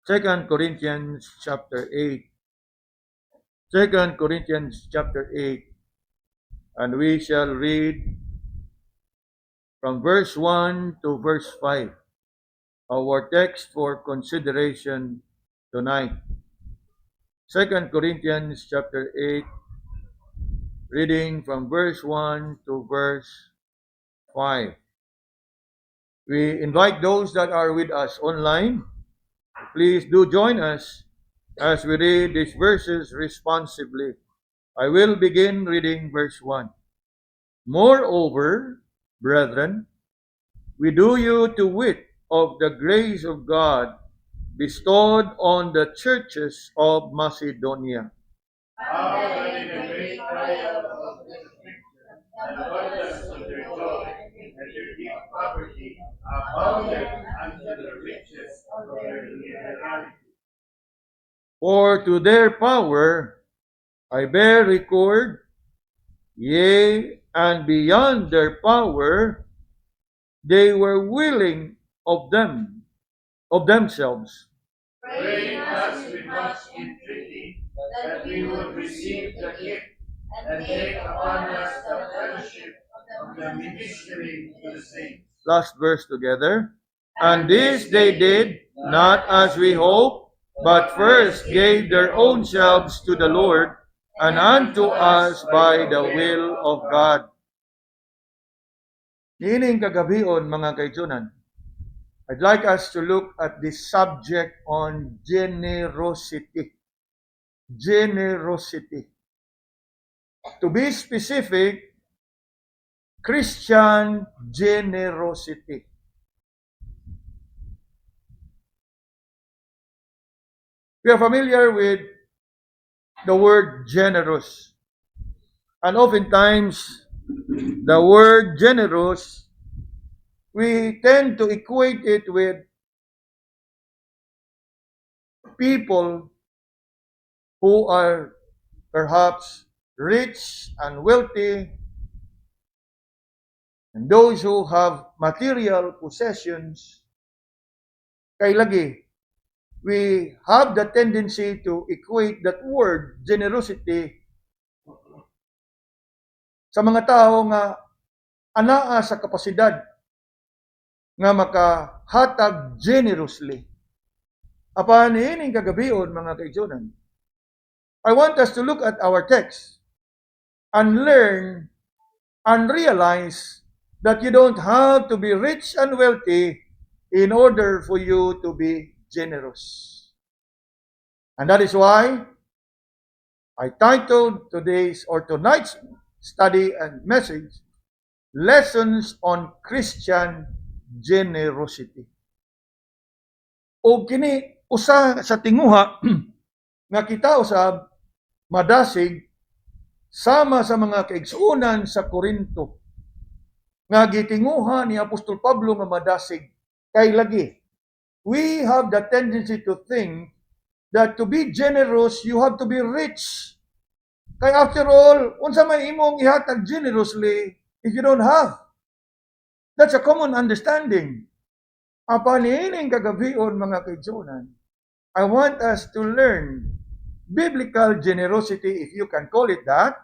2 Corinthians chapter 8. 2 Corinthians chapter 8. And we shall read from verse 1 to verse 5. Our text for consideration tonight. 2 Corinthians chapter 8, reading from verse 1 to verse 5. We invite those that are with us online. Please do join us as we read these verses responsibly. I will begin reading verse 1. Moreover, brethren, we do you to wit of the grace of God bestowed on the churches of Macedonia. How that in a great trial of the affliction, and abundance of their joy, and their deep poverty, abounded unto the riches of their liberality. For to their power I bear record, yea, and beyond their power they were willing of themselves, Praying us with much entreaty that we would receive the gift and take upon us the fellowship of the ministry to the saints. Last verse together. And this they did, not as we hoped, but first gave their own selves to the Lord, and unto us by the will of God. Niining kagabion, mga kaijunan, I'd like us to look at this subject on generosity. Generosity. To be specific, Christian generosity. We are familiar with the word generous. And oftentimes, the word generous, we tend to equate it with people who are perhaps rich and wealthy, and those who have material possessions. Kay lagi, we have the tendency to equate that word, generosity, sa mga tao nga anaa sa kapasidad nga makahatag generously. Apan ining kagabion, mga kaijunan, I want us to look at our text and learn and realize that you don't have to be rich and wealthy in order for you to be generous. And that is why I titled today's or tonight's study and message, Lessons on Christian Generosity. O kini usa sa tinguha nga kita usab madasig sama sa mga kaigsuonan sa Korinto nga gitinguha ni Apostol Pablo nga madasig kay lagi. We have the tendency to think that to be generous, you have to be rich. Kay after all, unsa may imong ihatag generously if you don't have? That's a common understanding. Apan ining kagabion, mga kaijunan, I want us to learn biblical generosity, if you can call it that,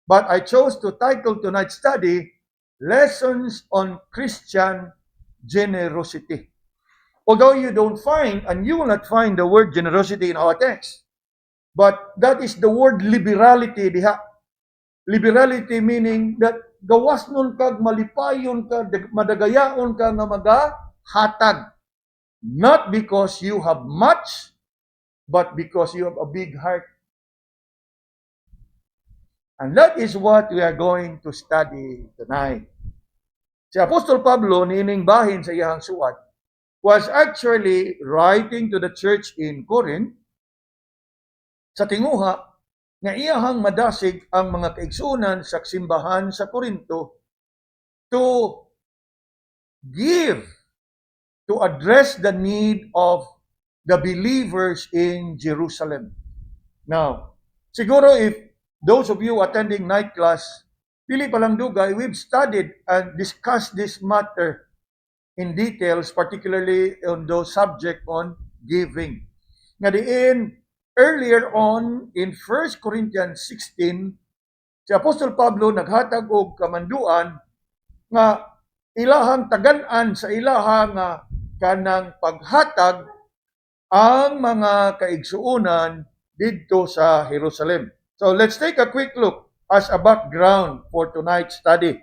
but I chose to title tonight's study, Lessons on Christian Generosity. Although you don't find, and you will not find the word generosity in our text, but that is the word liberality diha. Liberality meaning that gawas nun kag malipayon ka, madagayaon ka nga magahatag. Not because you have much, but because you have a big heart. And that is what we are going to study tonight. Si Apostol Pablo, nining bahin sa iyang suwat, was actually writing to the church in Corinth sa tinguha nga iyahang madasig ang mga kaigsuonan sa simbahan sa Corinto to give, to address the need of the believers in Jerusalem. Now, siguro if those of you attending night class, pili pa lang dugay, we've studied and discussed this matter in details, particularly on those subject on giving. nga diin earlier on in 1 Corinthians 16, si Apostol Pablo naghatag og kamanduan nga ilahang tagan-an sa ilahang kanang paghatag ang mga kaigsuonan didto sa Jerusalem. So let's take a quick look as a background for tonight's study.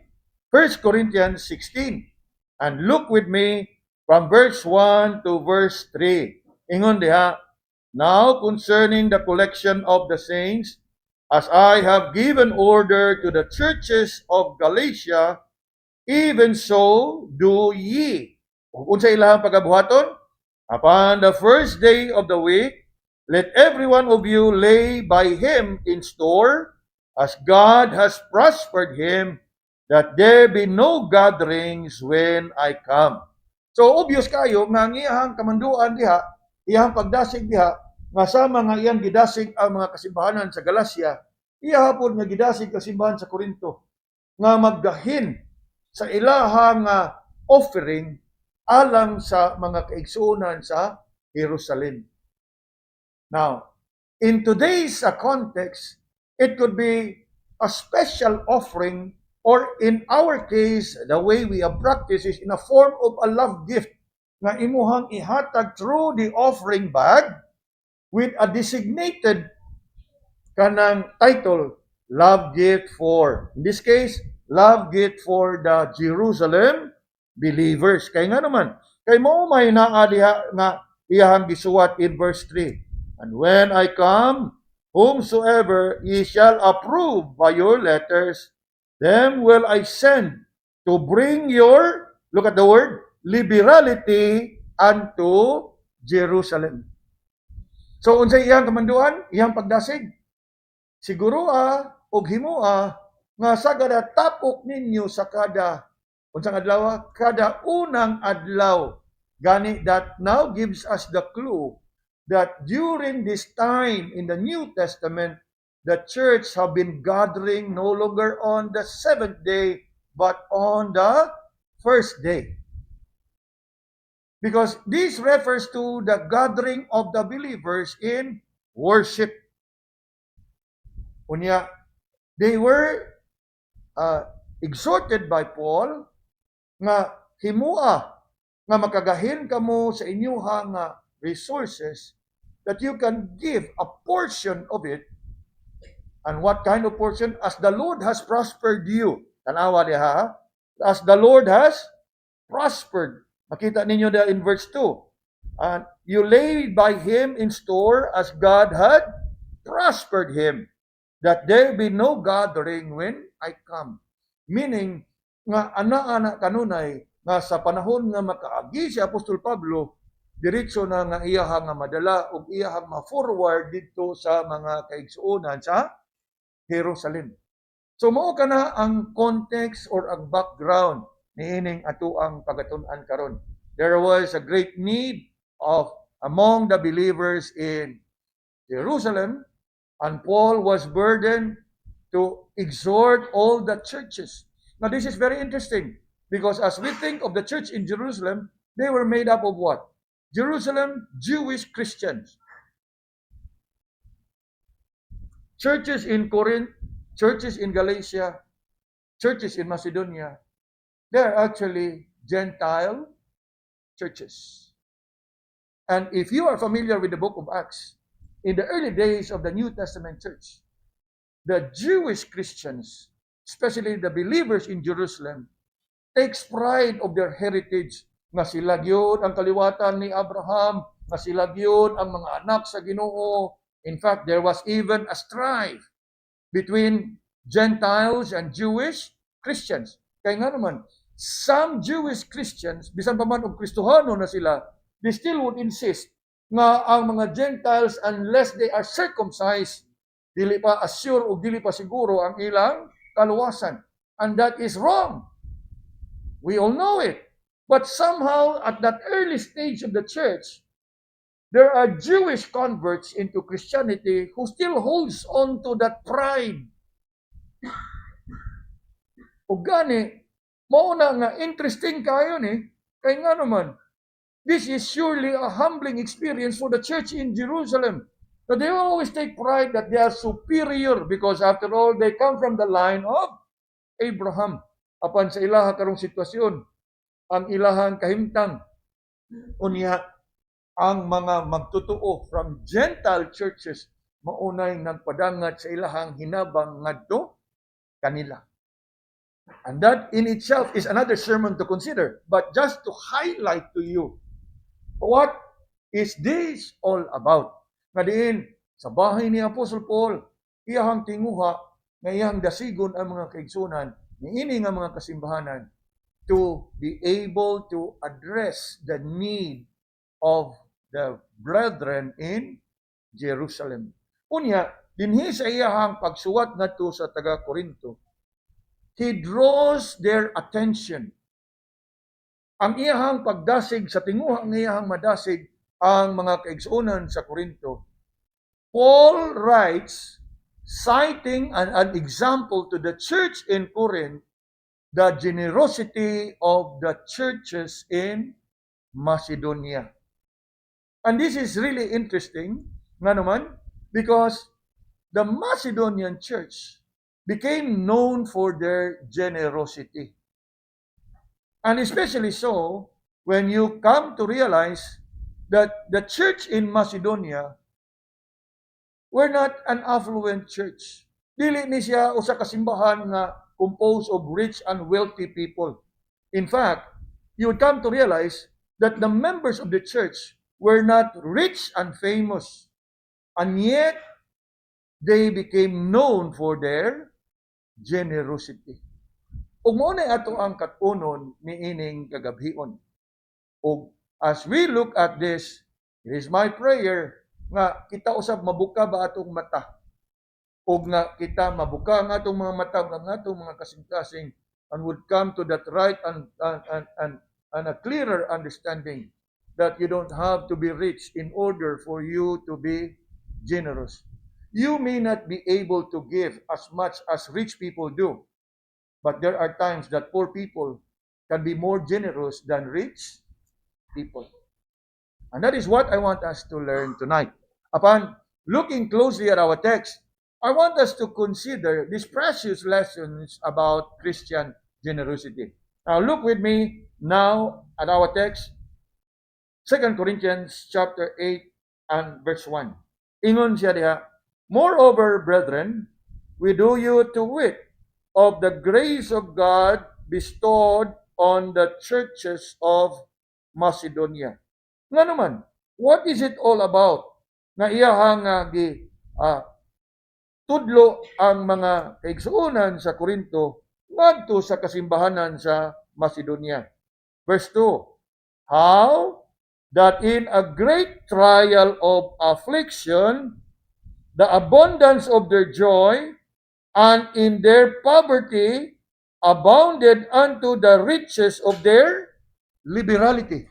1 Corinthians 16. And look with me from verse 1 to verse 3. Ingon diha, now concerning the collection of the saints, as I have given order to the churches of Galatia, even so do ye. Kung unsa ilahang pagabuhaton? Upon the first day of the week, let every one of you lay by him in store, as God has prospered him, that there be no gatherings when I come. So obvious kayo nga ang iyahang kamanduan diha, iyahang pagdasig diha, nga sama nga iyang gidasig ang mga kasimbahanan sa Galacia, iyahapon nga gidasig kasimbahan sa Corinto, nga maggahin sa ilahang offering alang sa mga kaigsuonan sa Jerusalem. Now, in today's context, it could be a special offering, or in our case, the way we have practiced is in a form of a love gift nga imuhang ihatag through the offering bag with a designated kanang title, love gift for, in this case, love gift for the Jerusalem believers. Kaya nga naman, kay mo may naadiha nga iyahang gisuwat in verse 3. And when I come, whomsoever ye shall approve by your letters, them will I send to bring your, look at the word, liberality unto Jerusalem. So, unsay iyang kamanduan, iyang pagdasig, siguro og himoa nga sagada tapok ninyo sa kada unsang adlaw, kada unang adlaw. Gani that now gives us the clue that during this time in the New Testament, the church have been gathering no longer on the seventh day, but on the first day. Because this refers to the gathering of the believers in worship. Unya, they were exhorted by Paul nga himua nga makagahin kamo sa inyuhang resources, that you can give a portion of it. And what kind of portion? As the Lord has prospered you. Tanawa diha, as the Lord has prospered. Makita ninyo da in verse 2. And you laid by him in store as God had prospered him, that there be no gathering when I come. Meaning, nga ana-ana kanunay, nga sa panahon nga makaagi si Apostol Pablo, diretso na nga iyahang madala o iyahang ma-forward dito sa mga kaigsuonan sa Jerusalem. So mao kana ang context or ang background niining ato ang pagatun-an karon. There was a great need of among the believers in Jerusalem, and Paul was burdened to exhort all the churches. Now this is very interesting, because as we think of the church in Jerusalem, they were made up of what? Jerusalem, Jewish Christians. Churches in Corinth, churches in Galatia, churches in Macedonia, they're actually Gentile churches. And if you are familiar with the book of Acts, in the early days of the New Testament church, the Jewish Christians, especially the believers in Jerusalem, takes pride of their heritage, nga sila gyud ang kaliwatan ni Abraham, nga sila gyud ang mga anak sa Ginoo. In fact, there was even a strife between Gentiles and Jewish Christians. Kaya nga naman, some Jewish Christians, bisan pa man og Kristohano na sila, they still would insist nga ang mga Gentiles, unless they are circumcised, dili pa assure o dili pa siguro ang ilang kaluwasan. And that is wrong. We all know it. But somehow, at that early stage of the church, there are Jewish converts into Christianity who still holds on to that pride. O gani, mauna nga interesting kayo ni, kaya nga naman, This is surely a humbling experience for the church in Jerusalem. But they always take pride that they are superior because after all, they come from the line of Abraham. Apan sa ilaha karong sitwasyon, ang ilahang kahimtang, unya ang mga magtutuo from Gentile churches maunay nagpadangat sa ilahang hinabang ngadto kanila. And that in itself is another sermon to consider. But just to highlight to you, what is this all about? Nga diin, sa bahay ni Apostle Paul, iyahang tinguha, nga iyahang dasigon ang mga kaigsunan, niini nga mga kasimbahanan, to be able to address the need of the brethren in Jerusalem. Unya, dinhi sa iyahang pagsuwat ngadto sa taga-Korinto, he draws their attention. Ang iyahang pagdasig sa tinguha ang iyahang madasig ang mga kaigsunan sa Korinto. Paul writes, citing an example to the church in Corinth, the generosity of the churches in Macedonia. And this is really interesting, nga naman, because the Macedonian church became known for their generosity. And especially so, when you come to realize that the church in Macedonia were not an affluent church. Dili ni siya usa ka simbahan nga composed of rich and wealthy people. In fact, you would come to realize that the members of the church were not rich and famous. And yet, they became known for their generosity. Ug mao na ato ang katunon ni ining kagabhion. Ug as we look at this, it is my prayer nga kita usab mabuka ba atong mata. Ug nga kita mabuka ang atong mga mata ang atong mga kasing-kasing and would come to that right and a clearer understanding that you don't have to be rich in order for you to be generous. You may not be able to give as much as rich people do. But there are times that poor people can be more generous than rich people. And that is what I want us to learn tonight. Upon looking closely at our text, I want us to consider these precious lessons about Christian generosity. Now look with me now at our text, 2 Corinthians chapter 8 and verse 1. Ingon siya diha, moreover, brethren, we do you to wit of the grace of God bestowed on the churches of Macedonia. Nga naman, what is it all about? Nga iyahang tudlo ang mga kaigsuonan sa Korinto ngadto sa kasimbahanan sa Macedonia. Verse 2, how that in a great trial of affliction, the abundance of their joy, and in their poverty abounded unto the riches of their liberality.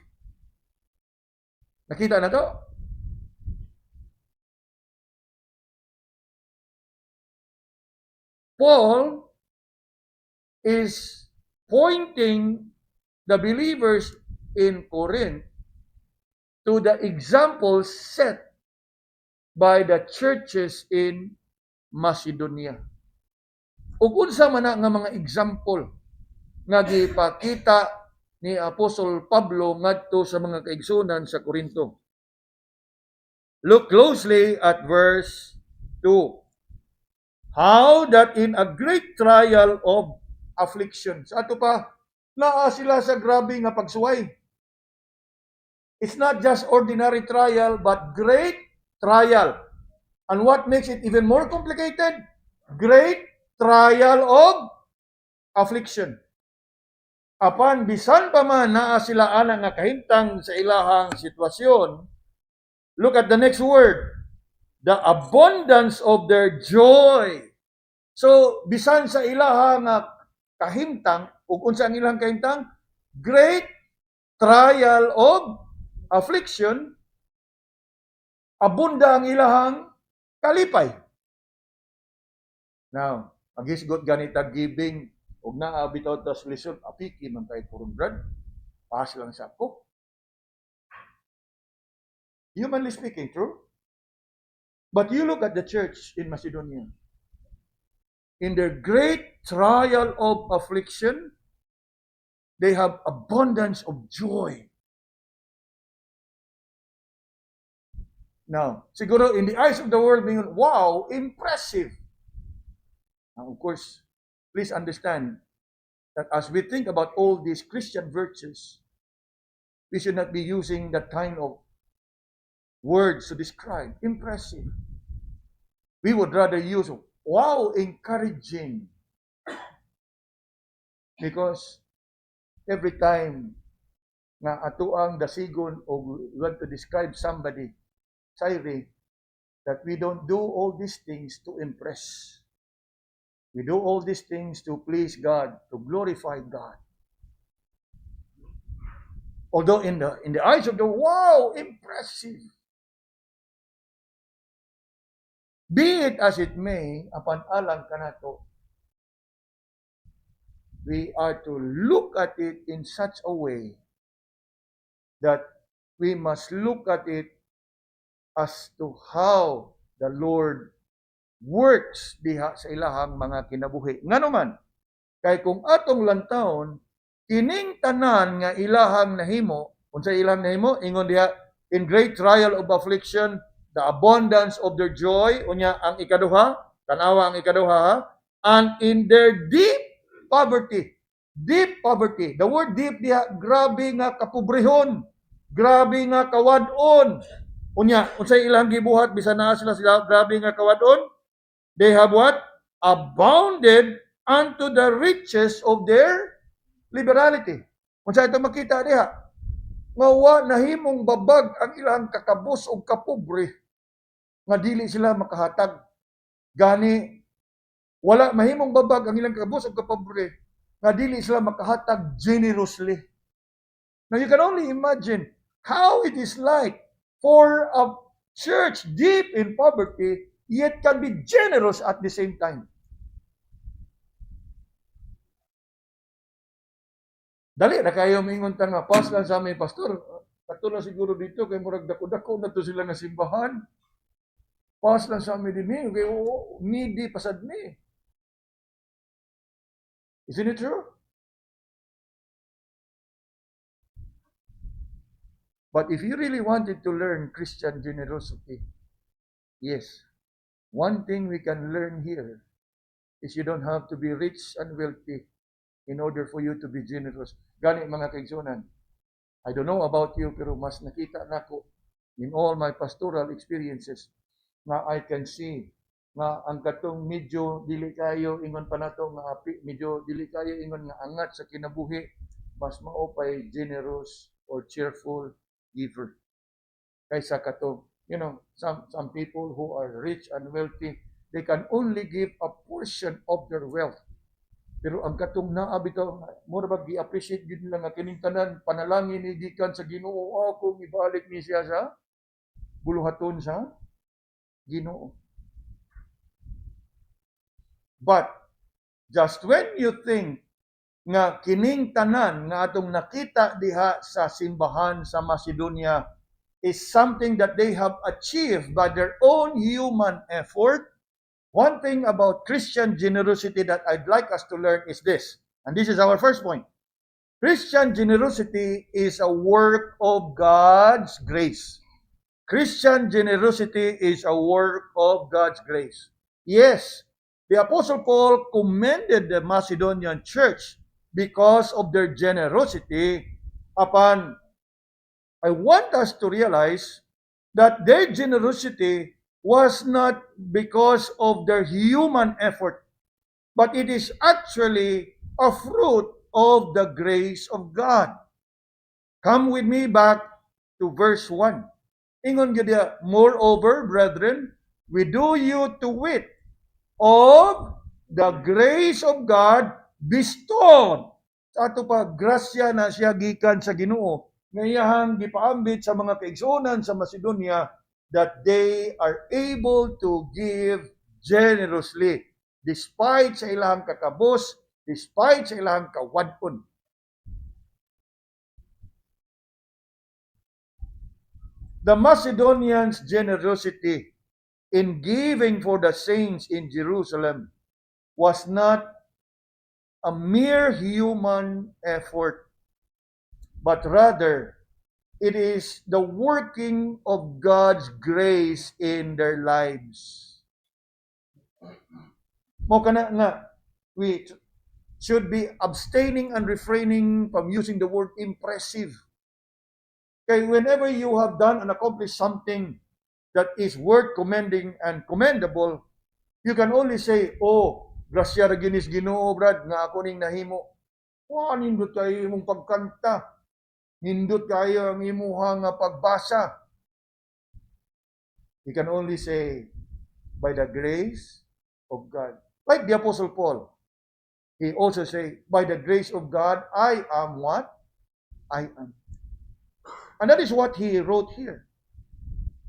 Nakita na to? Paul is pointing the believers in Corinth to the example set by the churches in Macedonia. Ug unsa man nga mga example nga gipakita ni Apostol Pablo ngadto sa mga kaigsunan sa Korinto. Look closely at verse 2. How that in a great trial of affliction. Sa ato pa, naa sila sa grabe nga pagsuway. It's not just ordinary trial, but great trial. And what makes it even more complicated? Great trial of affliction. Apan bisan pa man naa sila ana nga kahimtang sa ilahang sitwasyon, look at the next word, the abundance of their joy. So bisan sa ilahang kahimtang, ug unsa ang ilahang kahimtang? Great trial of affliction, abunda ang ilahang kalipay. Now, agisgot ganita giving ug naa bitaw ta solution, apiki man kay kurong brad. Pass lang sa ako. Humanly speaking, true? But you look at the church in Macedonia. In their great trial of affliction, they have abundance of joy. Now, siguro in the eyes of the world, wow, impressive. Now, of course, please understand that as we think about all these Christian virtues, we should not be using that kind of words to describe. Impressive. We would rather use, wow, encouraging. Because every time nga atuang dasigon o we want to describe somebody, sayri, that we don't do all these things to impress. We do all these things to please God, to glorify God. Although in the eyes of the wow, impressive. Be it as it may, apan alang kanato, we are to look at it in such a way that we must look at it as to how the Lord works diha sa ilahang mga kinabuhi. Ngano man, kay kung atong lantawon, kining tanan nga ilahang nahimo, unsa ilang nahimo, ingon diha, in great trial of affliction, the abundance of their joy, unya ang ikaduha, tanawa ang ikaduha, ha? And in their deep poverty, the word deep diha, grabe nga kapobrehon, grabe nga kawadon, unya, unsay ilang gibuhat, bisan na sila grabe nga kawadon, they have what? Abounded unto the riches of their liberality. Unsa ito makita diha? Nga wa nahimong babag ang ilang kakabus o kapobre nga dili sila makahatag. Gani, wala mahimong babag ang ilang kakabus o kapobre nga dili sila makahatag generously. Now you can only imagine how it is like for a church deep in poverty yet can be generous at the same time. Dali na kayo mingon ta nga pas lang sa amin pastor. Kato na siguro dito kay murag dako-dako na to sila nga simbahan. Pas lang sa amin dinhi kay needy pasad ni. Isn't it true? But if you really wanted to learn Christian generosity, yes, one thing we can learn here is you don't have to be rich and wealthy in order for you to be generous. Gani mga kaigsunan, I don't know about you, pero mas nakita nako in all my pastoral experiences na I can see nga ang katong medyo dili kayo ingon pa nato nga medyo dili kayo ingon nga angat sa kinabuhi, mas maopay generous or cheerful giver kaysa kato, some people who are rich and wealthy, they can only give a portion of their wealth. Pero ang katong naa bitaw, mura ba gi-appreciate gid nila nga kining tanan panalangin ni gikan sa Ginoo, ako ibalik ni siya sa buluhaton sa Ginoo. But just when you think nga kining tanan nga atong nakita diha sa simbahan sa Macedonia is something that they have achieved by their own human effort, one thing about Christian generosity that I'd like us to learn is this, and this is our first point. Christian generosity is a work of God's grace. Christian generosity is a work of God's grace. Yes, the Apostle Paul commended the Macedonian church because of their generosity. Upon, I want us to realize that their generosity was not because of their human effort, but it is actually a fruit of the grace of God. Come with me back to verse 1. Ingon gid, moreover, brethren, we do you to wit of the grace of God bestowed. Sa ato pa, grasya na siya gikan sa Ginoo. Ngayahang gipaambit sa mga kaigsunan sa Macedonia that they are able to give generously despite sa ilang kakabos, despite sa ilang kawadon. The Macedonians' generosity in giving for the saints in Jerusalem was not a mere human effort, but rather it is the working of God's grace in their lives. Mo kana nga, we should be abstaining and refraining from using the word impressive. Okay, whenever you have done and accomplished something that is worth commending and commendable, you can only say, oh, grasya ra ginis Ginoo, brad, nga ako ning nahimo. Wa nindot kayo imong pagkanta. Nindot kayo ang imuhang pagbasa. You can only say, by the grace of God. Like the Apostle Paul, he also say, by the grace of God, I am what? I am. And that is what he wrote here.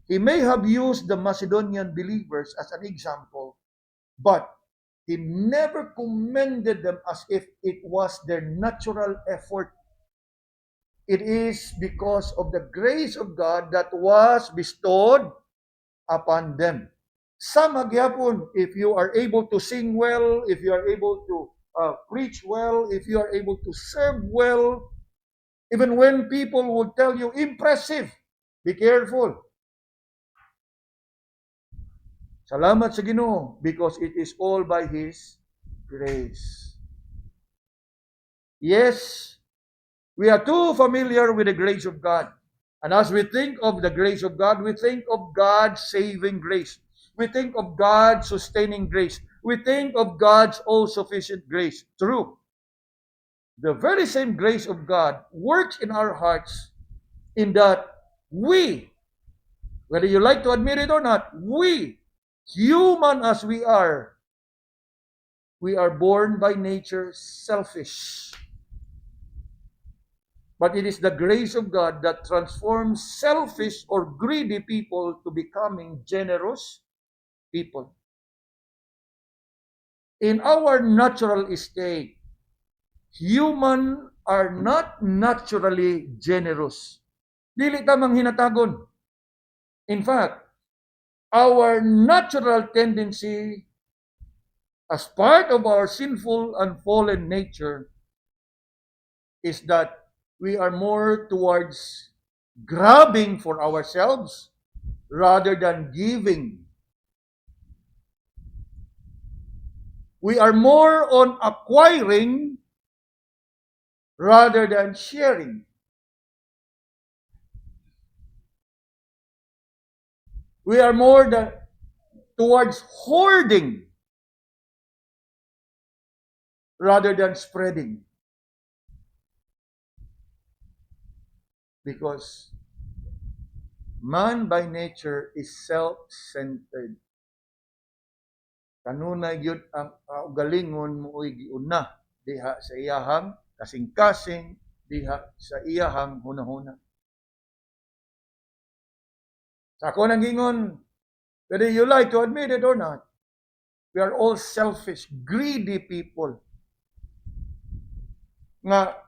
He may have used the Macedonian believers as an example, but he never commended them as if it was their natural effort. It is because of the grace of God that was bestowed upon them. Some hagyapon, if you are able to sing well, if you are able to preach well, if you are able to serve well, even when people would tell you, impressive, be careful. Salamat sa Ginoo because it is all by His grace. Yes, we are too familiar with the grace of God. And as we think of the grace of God, we think of God's saving grace. We think of God's sustaining grace. We think of God's all-sufficient grace. True. The very same grace of God works in our hearts in that we, whether you like to admit it or not, we, human as we are born by nature selfish. But it is the grace of God that transforms selfish or greedy people to becoming generous people. In our natural state, human are not naturally generous. Dili tamang hinatagon. In fact, our natural tendency as part of our sinful and fallen nature is that we are more towards grabbing for ourselves rather than giving. We are more on acquiring rather than sharing. We are more towards hoarding rather than spreading. Because man by nature is self-centered. Kanunay gyud ang galingon mo giuna diha sa iyahang kasing-kasing, diha sa iyahang hunahuna. Sa ako nang gingon, whether you like to admit it or not, we are all selfish, greedy people. Nga,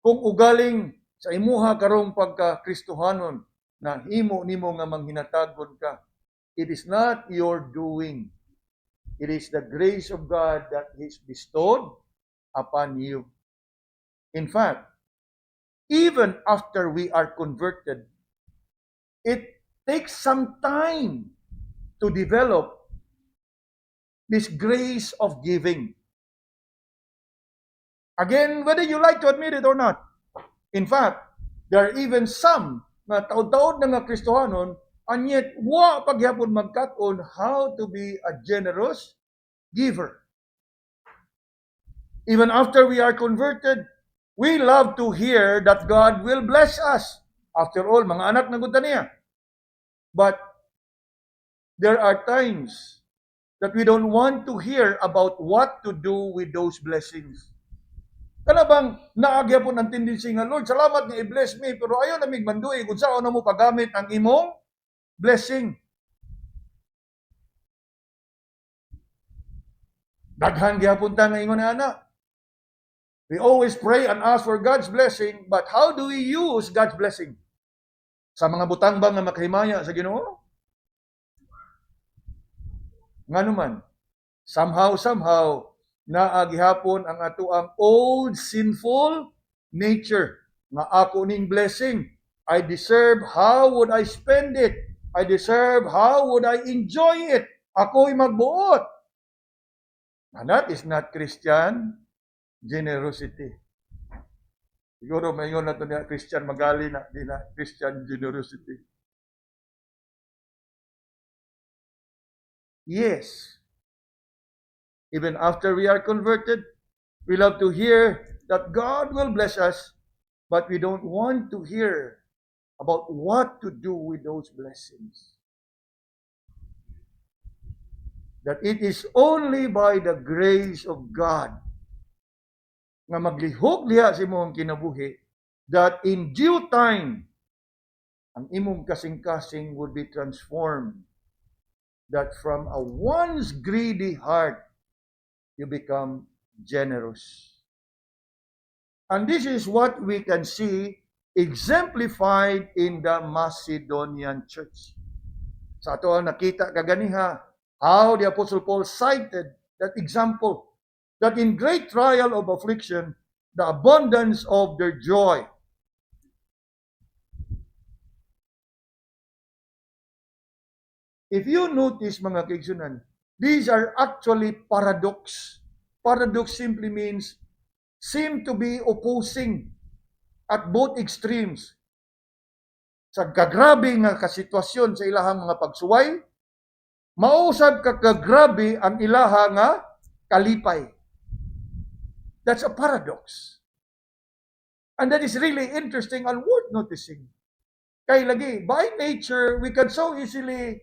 kung ugaling sa imuha karong pagka-Kristohanon na himo nimo nga manghinatagon ka, it is not your doing. It is the grace of God that is bestowed upon you. In fact, even after we are converted, it takes some time to develop this grace of giving. Again, whether you like to admit it or not, in fact, there are even some na taod-taod na nga Kristohanon, and yet, wa pagyapon magkat-on how to be a generous giver. Even after we are converted, we love to hear that God will bless us. After all, mga anak na gud niya. But there are times that we don't want to hear about what to do with those blessings. Kana bang naagyapon ang tendency nga, Lord, salamat nga i-bless me, pero ayaw namig manduay kung saan na mo pagamit ang imong blessing. Daghan gyapon ta nga ingon ana. We always pray and ask for God's blessing, but how do we use God's blessing? sa mga butang ba nga makahimaya sa Ginoo? Nganuman, somehow naagihapon ang ato ang old sinful nature nga ako ning blessing. I deserve, how would I spend it? I deserve, how would I enjoy it? Ako'y magbuot. And that is not Christian generosity. Siguro mayon na ito niya, Christian magali na, di na Christian generosity. Yes. Even after we are converted, we love to hear that God will bless us, but we don't want to hear about what to do with those blessings. That it is only by the grace of God nga maglihok diha sa imong kinabuhi, that in due time, ang imong kasing-kasing would be transformed. That from a once greedy heart, you become generous. And this is what we can see exemplified in the Macedonian church. Sa ato ang nakita kaganiha, how the Apostle Paul cited that example, that in great trial of affliction, the abundance of their joy. If you notice, mga kaigsunan, these are actually paradox. Paradox simply means seem to be opposing at both extremes. Sa kagrabe nga kasitwasyon sa ilahang mga pagsuway, mausab kagrabe ang ilaha nga kalipay. That's a paradox. And that is really interesting and worth noticing. Kay lagi, by nature, we can so easily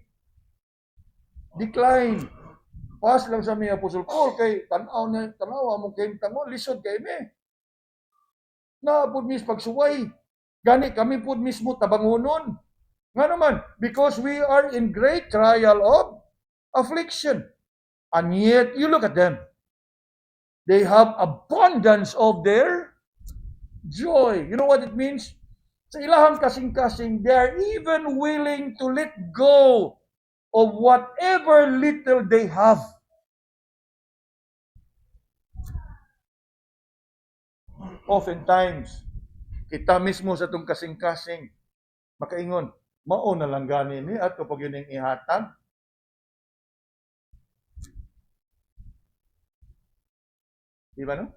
decline. Pas lang sa mga Apostle Paul, kay tanaw among kayong tango, lisod kay me. Na pud mis pagsuway. Gani kami pud mismo tabangonon. Nga naman, because we are in great trial of affliction. And yet, you look at them. They have abundance of their joy. You know what it means? Sa ilahang kasing-kasing, they are even willing to let go of whatever little they have. Oftentimes, kita mismo sa itong kasing-kasing, makaingon, mao na lang gani ni at kapag yun yung ihatag. Di ba no?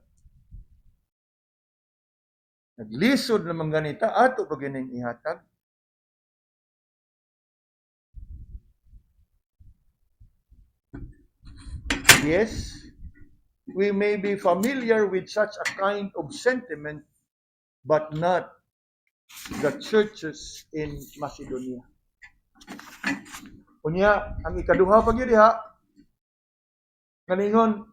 Naglisod naman ganita at kapag yun yung ihatag. Yes, we may be familiar with such a kind of sentiment, but not the churches in Macedonia. Unya, ang ikaduha pag yun diha, kaningon,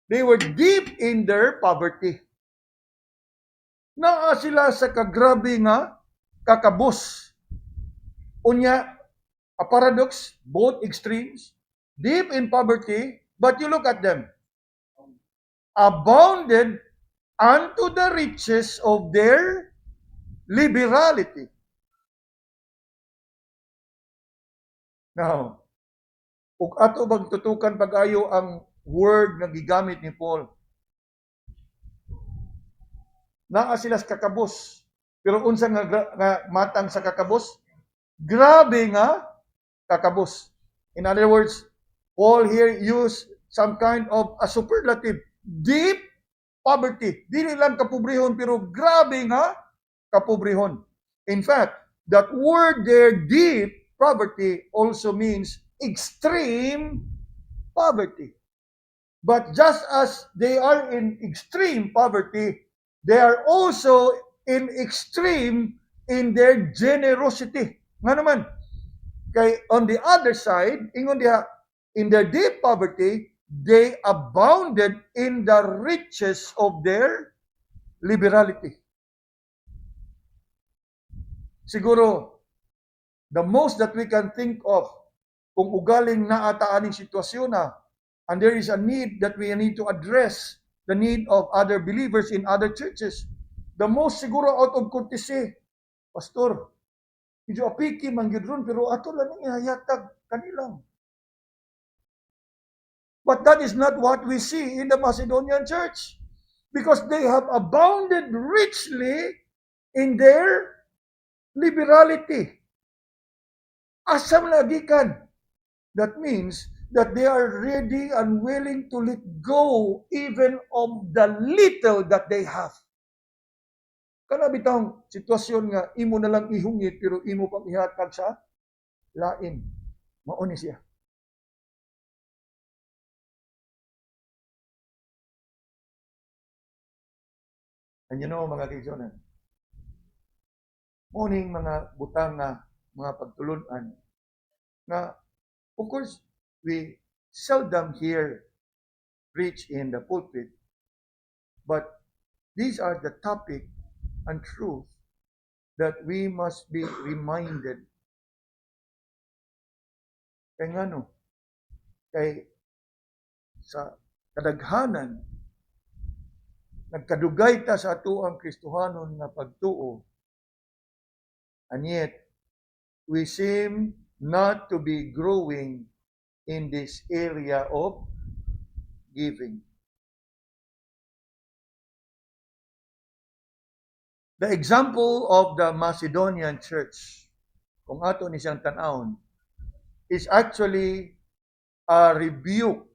they were deep in their poverty. Naa sila sa kagrabe nga kakabos. Unya, a paradox, both extremes, deep in poverty, but you look at them, abounded unto the riches of their liberality. Now, ug ato bang tutukan pag-ayo ang word na gigamit ni Paul. Naa sila sa kakabos. Pero unsa nga matang sa kakabos? Grabe nga kakabos. In other words, Paul here used some kind of a superlative. Deep poverty. Dili lang kapobrehon, pero grabe nga kapobrehon. In fact, that word there, deep poverty, also means extreme poverty. But just as they are in extreme poverty, they are also in extreme in their generosity. Nga naman, kay on the other side, ingon diha, in their deep poverty, they abounded in the riches of their liberality. Siguro, the most that we can think of, kung ugaling naataaning sitwasyon na, and there is a need that we need to address, the need of other believers in other churches. The most siguro out of courtesy, Pastor, Medyo apiki man gyud ron, pero ato lang ni hayatag kanilang. But that is not what we see in the Macedonian church. Because they have abounded richly in their liberality. Asam lagikan. That means that they are ready and willing to let go even of the little that they have. Kana bitang sitwasyon nga imo na lang ihungit pero imo pang ihatag sa lain. Mao ni siya. And you know mga kaibigan, morning mga butang nga mga pagtulunan na of course we seldom hear preach in the pulpit, but these are the topic and truth that we must be reminded. Kaya nga no, kay sa kadaghanan, nagkadugay ta sa ato ang Kristohanon nga pagtuo, and yet we seem not to be growing in this area of giving. The example of the Macedonian church, kung ato ni siyang tanawon, is actually a rebuke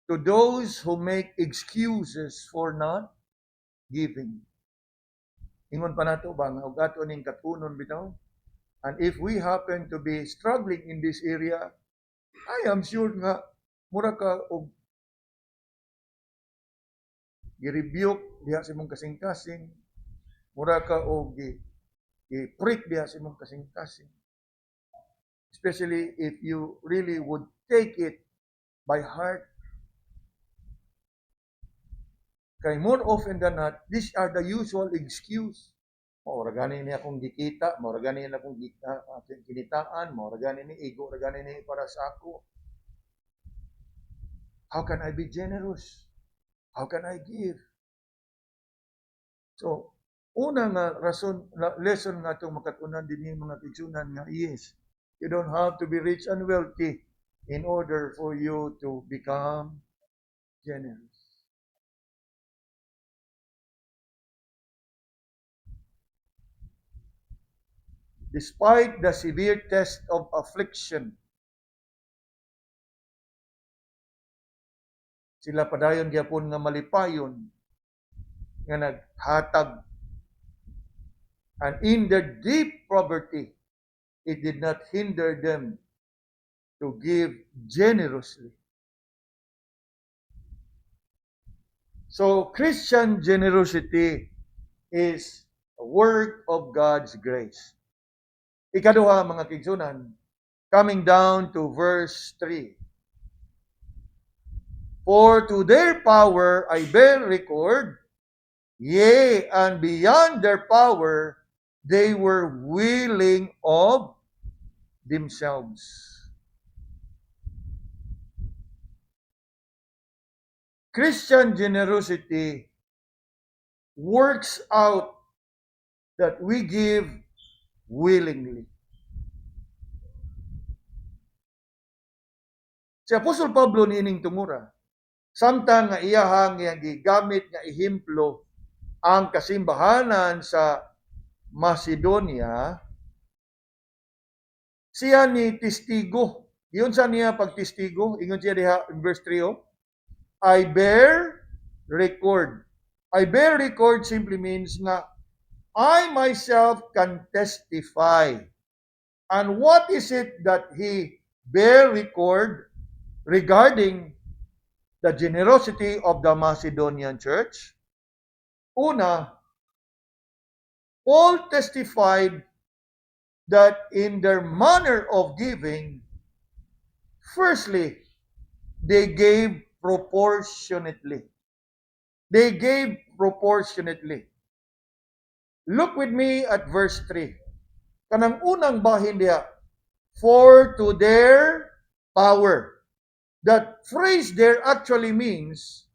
to those who make excuses for not giving. Ingon pa nato ba nga og ato ning katunon bitaw? And if we happen to be struggling in this area, I am sure nga mura ka og gi-rebuke diha sa imong kasing-kasing, mura ka og i-prick diha sa imong kasing-kasing. Especially if you really would take it by heart. Kay more often than not, these are the usual excuse. Maura gani ni akong gikita, maura gani ni akong kinitaan, maura gani ni ego, maura gani ni para sa ako. How can I be generous? How can I give? So, una nga rason, lesson nga itong makatunan din yung mga kitsunan nga, yes, you don't have to be rich and wealthy in order for you to become generous. Despite the severe test of affliction, sila padayon gyapon nga malipayon nga naghatag. And in their deep poverty, it did not hinder them to give generously. So Christian generosity is a work of God's grace. Ikaduha mga kigsunan, coming down to verse 3. For to their power I bear record, yea, and beyond their power, they were willing of themselves. Christian generosity works out that we give willingly. Si Apostol Pablo niining tumura, samtang nga iyahang nga gigamit nga ehemplo ang kasimbahanan sa Macedonia, siya ni testigo. Iyon sa niya pagtestigo, ingon siya diha in verse 3, I bear record. I bear record simply means nga I myself can testify. And what is it that he bear record regarding the generosity of the Macedonian church? Una, Paul testified that in their manner of giving, firstly, they gave proportionately. They gave proportionately. Look with me at verse 3. Kanang unang bahin diya, for to their power. That phrase there actually means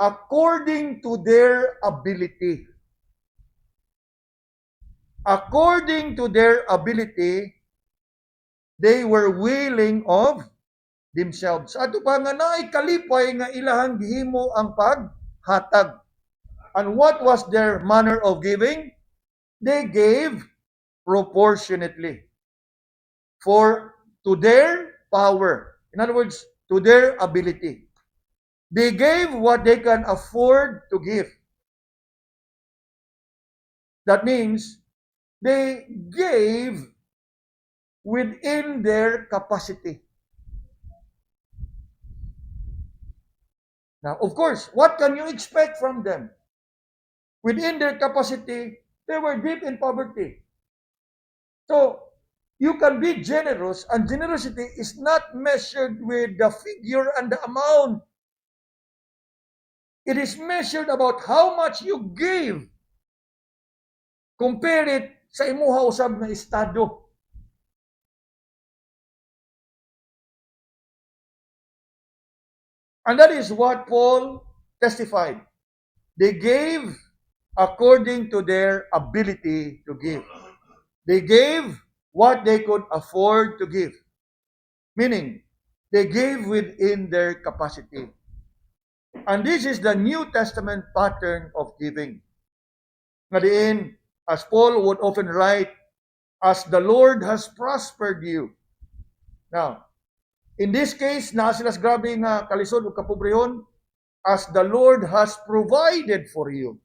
according to their ability. according to their ability, they were willing of themselves. Ato pa nga naay kalipay nga ilahang gihimo ang paghatag. And what was their manner of giving? They gave proportionately to their power. In other words, to their ability. They gave what they can afford to give. That means they gave within their capacity. Now, of course, what can you expect from them? Within their capacity, they were deep in poverty. So, you can be generous, and generosity is not measured with the figure and the amount. It is measured about how much you give. Compare it sa imuha usab na estado. And that is what Paul testified. They gave according to their ability to give. They gave what they could afford to give. Meaning, they gave within their capacity. And this is the New Testament pattern of giving. Nga diin, as Paul would often write, as the Lord has prospered you. Now, in this case, naa sila sa grabe nga kalisod o kapobrehon, as the Lord has provided for you.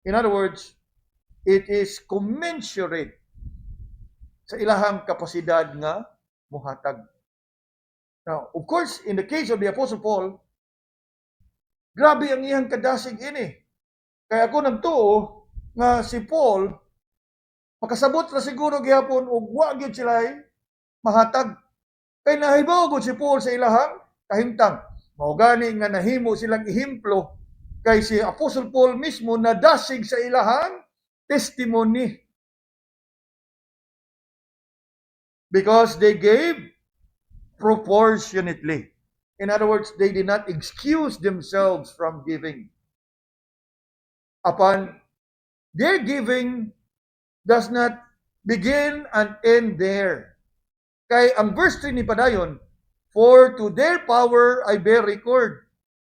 In other words, it is commensurate sa ilahang kapasidad nga muhatag. Now, of course, in the case of the Apostle Paul, grabe ang iyang kadasig ini. Kaya ako nagtuo nga si Paul, makasabot na siguro gihapon og wa gyud sila mahatag. Kay nahibaw gud si Paul sa ilahang kahimtang. Mao gani nga nahimo silang ehemplo kay si Apostle Paul mismo nadasig sa ilahang testimony. Because they gave proportionately. In other words, they did not excuse themselves from giving. Upon their giving does not begin and end there. Kay ang verse 3 ni padayon, for to their power I bear record,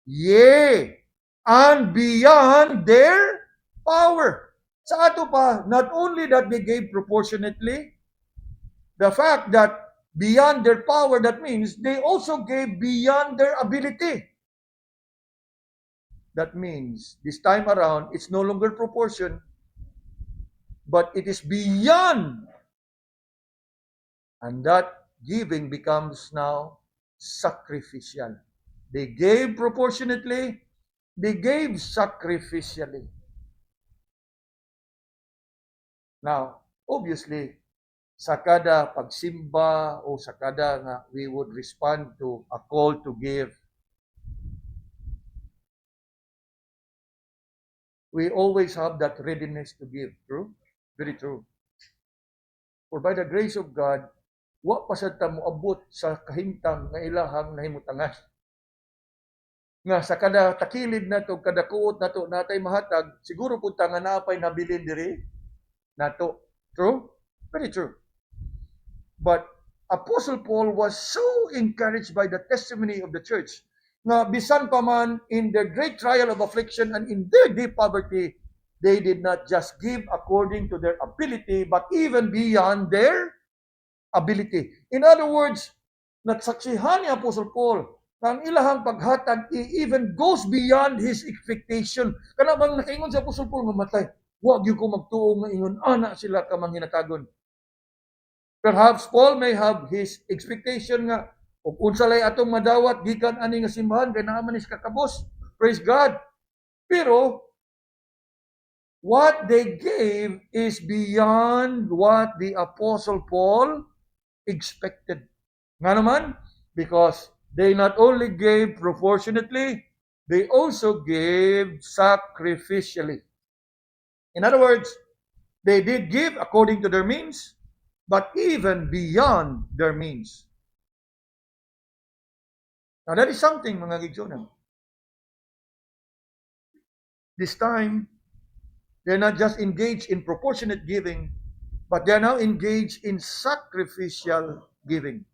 yea, and beyond their power. Sa ato pa, not only that they gave proportionately, the fact that beyond their power, that means they also gave beyond their ability. That means, this time around, it's no longer proportion, but it is beyond. And that giving becomes now sacrificial. They gave proportionately, they gave sacrificially. Now, obviously, sa kada pagsimba o sa kada nga we would respond to a call to give, we always have that readiness to give. True? Very true. For by the grace of God, wa pa sad ta moabot sa kahimtang nga ilahang nahimutangan. Nga sa kada takilid nato, kada kuot nato natay mahatag, siguro punta nga naapay nabilin diri nato. True? Very true. But Apostle Paul was so encouraged by the testimony of the church na bisan pa man in their great trial of affliction and in their deep poverty, they did not just give according to their ability, but even beyond their ability. In other words, nagsaksihan ni Apostle Paul na ang ilahang paghatag even goes beyond his expectation. Kana bang nakaingon si Apostle Paul nga matay, wag yung ko magtuo nga ingon, ana sila ka manginatagon. Perhaps Paul may have his expectation nga, kung unsalay atong madawat, gikan ani nga simbahan, kaya naaman is kakabos. Praise God. Pero, what they gave is beyond what the Apostle Paul expected. Nga naman, because they not only gave proportionately, they also gave sacrificially. In other words, they did give according to their means, but even beyond their means. Now that is something, mga gigsunan. this time, they're not just engaged in proportionate giving, but they're now engaged in sacrificial giving.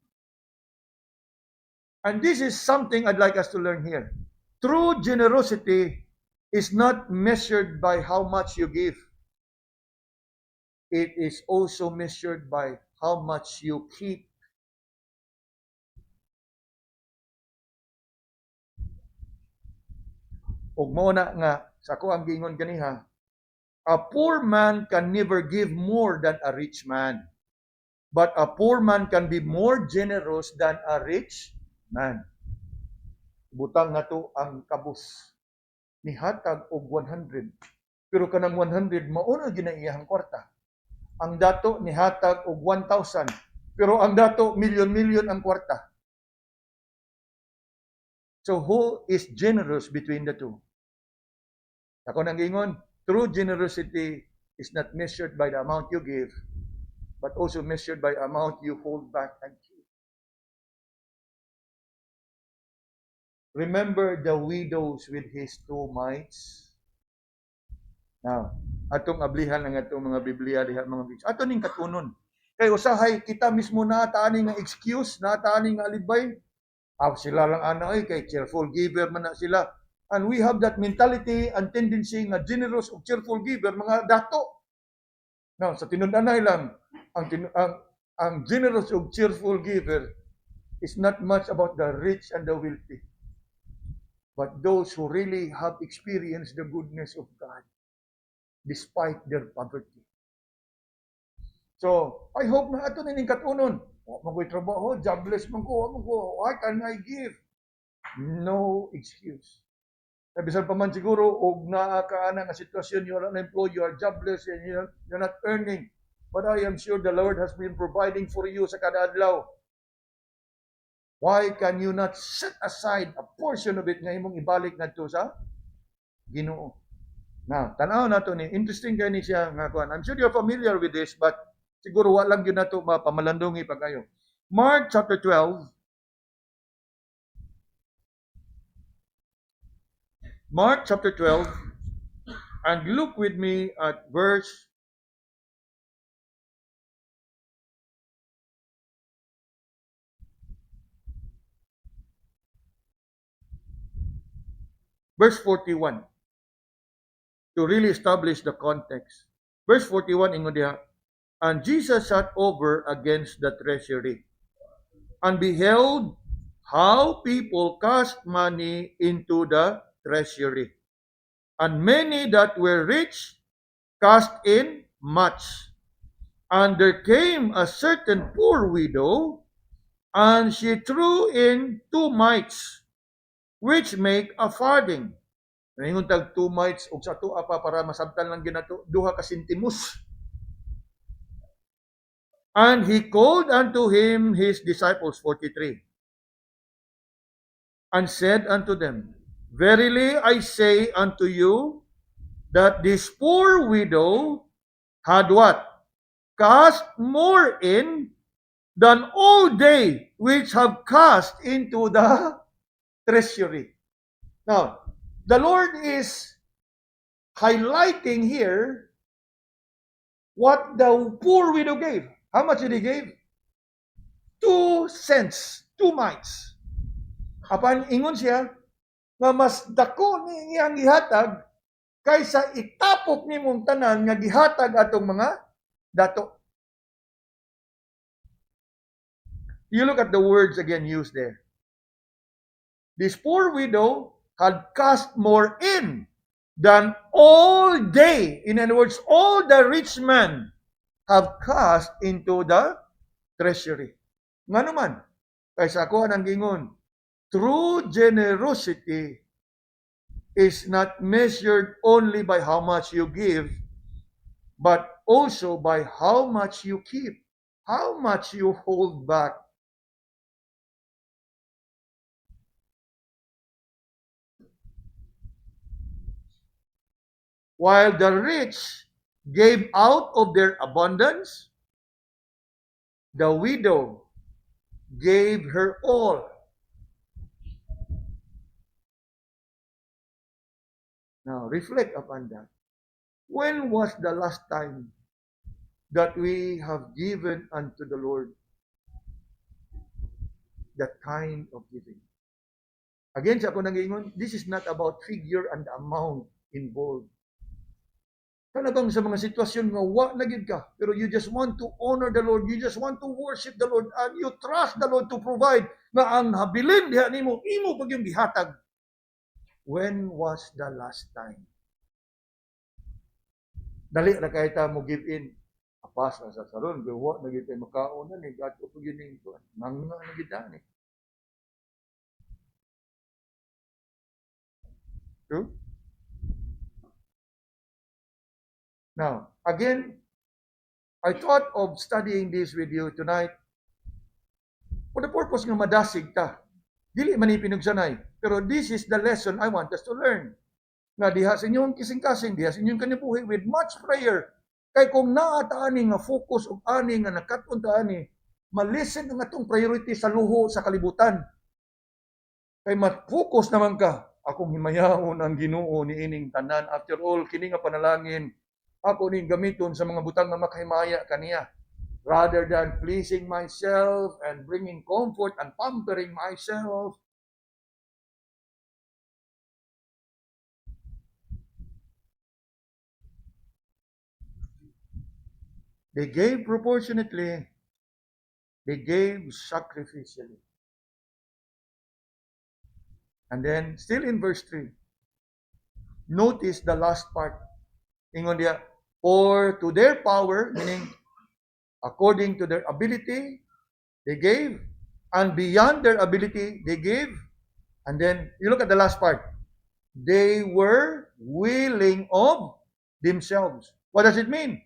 And this is something I'd like us to learn here. True generosity is not measured by how much you give. It is also measured by how much you keep. Ug mao na nga sa ako ang gingon kaniha, a poor man can never give more than a rich man, but a poor man can be more generous than a rich man. Butang nato ang kabus nihatag og 100, pero kanang 100 mao na ginaiyahang kwarta. Ang dato nihatag og 1,000, pero ang dato milyon-milyon ang kwarta. So who is generous between the two? Ako nang gingon, true generosity is not measured by the amount you give, but also measured by the amount you hold back and keep. Remember the widows with his 2 mites? Now, atong ablihan ng atong mga Biblia diha mga bigs. Ato ning katunon. Kay usahay kita mismo na taani nga excuse, na taani nga alibay. Sila lang ana kay cheerful giver man na sila. And we have that mentality and tendency nga generous ug cheerful giver mga dato. Now, sa tinud-anay lang ang generous ug cheerful giver is not much about the rich and the wealthy, but those who really have experienced the goodness of God despite their poverty. So, I hope na ato ning katunon. Magoy trabaho, jobless man ko, why can I give? No excuse. Bisan pa man siguro, og naa ka na nga sitwasyon, you are unemployed, you are jobless, and you're not earning. But I am sure the Lord has been providing for you sa kada adlaw. Why can you not set aside a portion of it nga imong ibalik ngadto sa Ginoo? Now, tanaw nato ni, interesting gani siya nga kuan. I'm sure you're familiar with this, but siguro wa lang gyud nato mapamalandongi pa kayo. Mark chapter 12. Mark chapter 12, and look with me at verse 41 to really establish the context. Verse 41 ingon diha, and Jesus sat over against the treasury and beheld how people cast money into the treasury. And many that were rich cast in much. And there came a certain poor widow, and she threw in 2 mites, which make a farthing. Naingon tag 2 mites, og sa tuwa pa para masabtan lang ginato, 2 ka sentimos. And he called unto him his disciples, 43, and said unto them, verily I say unto you, that this poor widow had what? Cast more in than all they which have cast into the treasury. Now, the Lord is highlighting here what the poor widow gave. How much did he give? 2 cents, 2 mites. Apan ingon siya, nga mas dako ni iyang gihatag kaysa itapok nimong tanan nga gihatag atong mga dato. You look at the words again used there. This poor widow had cast more in than all they, in other words, all the rich men have cast into the treasury. Nga naman, kaysa ako ang gingon, true generosity is not measured only by how much you give, but also by how much you keep, how much you hold back. While the rich gave out of their abundance, the widow gave her all. Now, reflect upon that. When was the last time that we have given unto the Lord that kind of giving? Again, sa ako nangingon, this is not about figure and amount involved. Talagang sa mga sitwasyon nga wa na gid ka, pero you just want to honor the Lord, you just want to worship the Lord, and you trust the Lord to provide nga ang habilin diha nimo, imo pag yung gihatag. When was the last time? Dali na kay ta mo give in. Apas na sa salon, gawa na gid makaon na ni gato pag yun ning tuan. Nang na gid ani. True? Now, again, I thought of studying this with you tonight for the purpose nga madasig ta. Dili man ipinugsanay, pero this is the lesson I want us to learn. Nga diha sa inyong kising-kasing, diha sa inyong kanibuhi with much prayer. Kay kung naata ani nga focus og ani nga nakaton ta ani, malisen ang atong priority sa luho sa kalibutan. Kay ma-focus naman ka, akong himayaon ang Ginoo ni ining tanan. After all, kini nga panalangin, ako ning gamiton sa mga butang nga makahimaya kaniya. Rather than pleasing myself and bringing comfort and pampering myself. They gave proportionately. They gave sacrificially. And then, still in verse 3, notice the last part. Ingon diya, for to their power, meaning according to their ability, they gave, and beyond their ability, they gave. And then, you look at the last part. They were willing of themselves. What does it mean?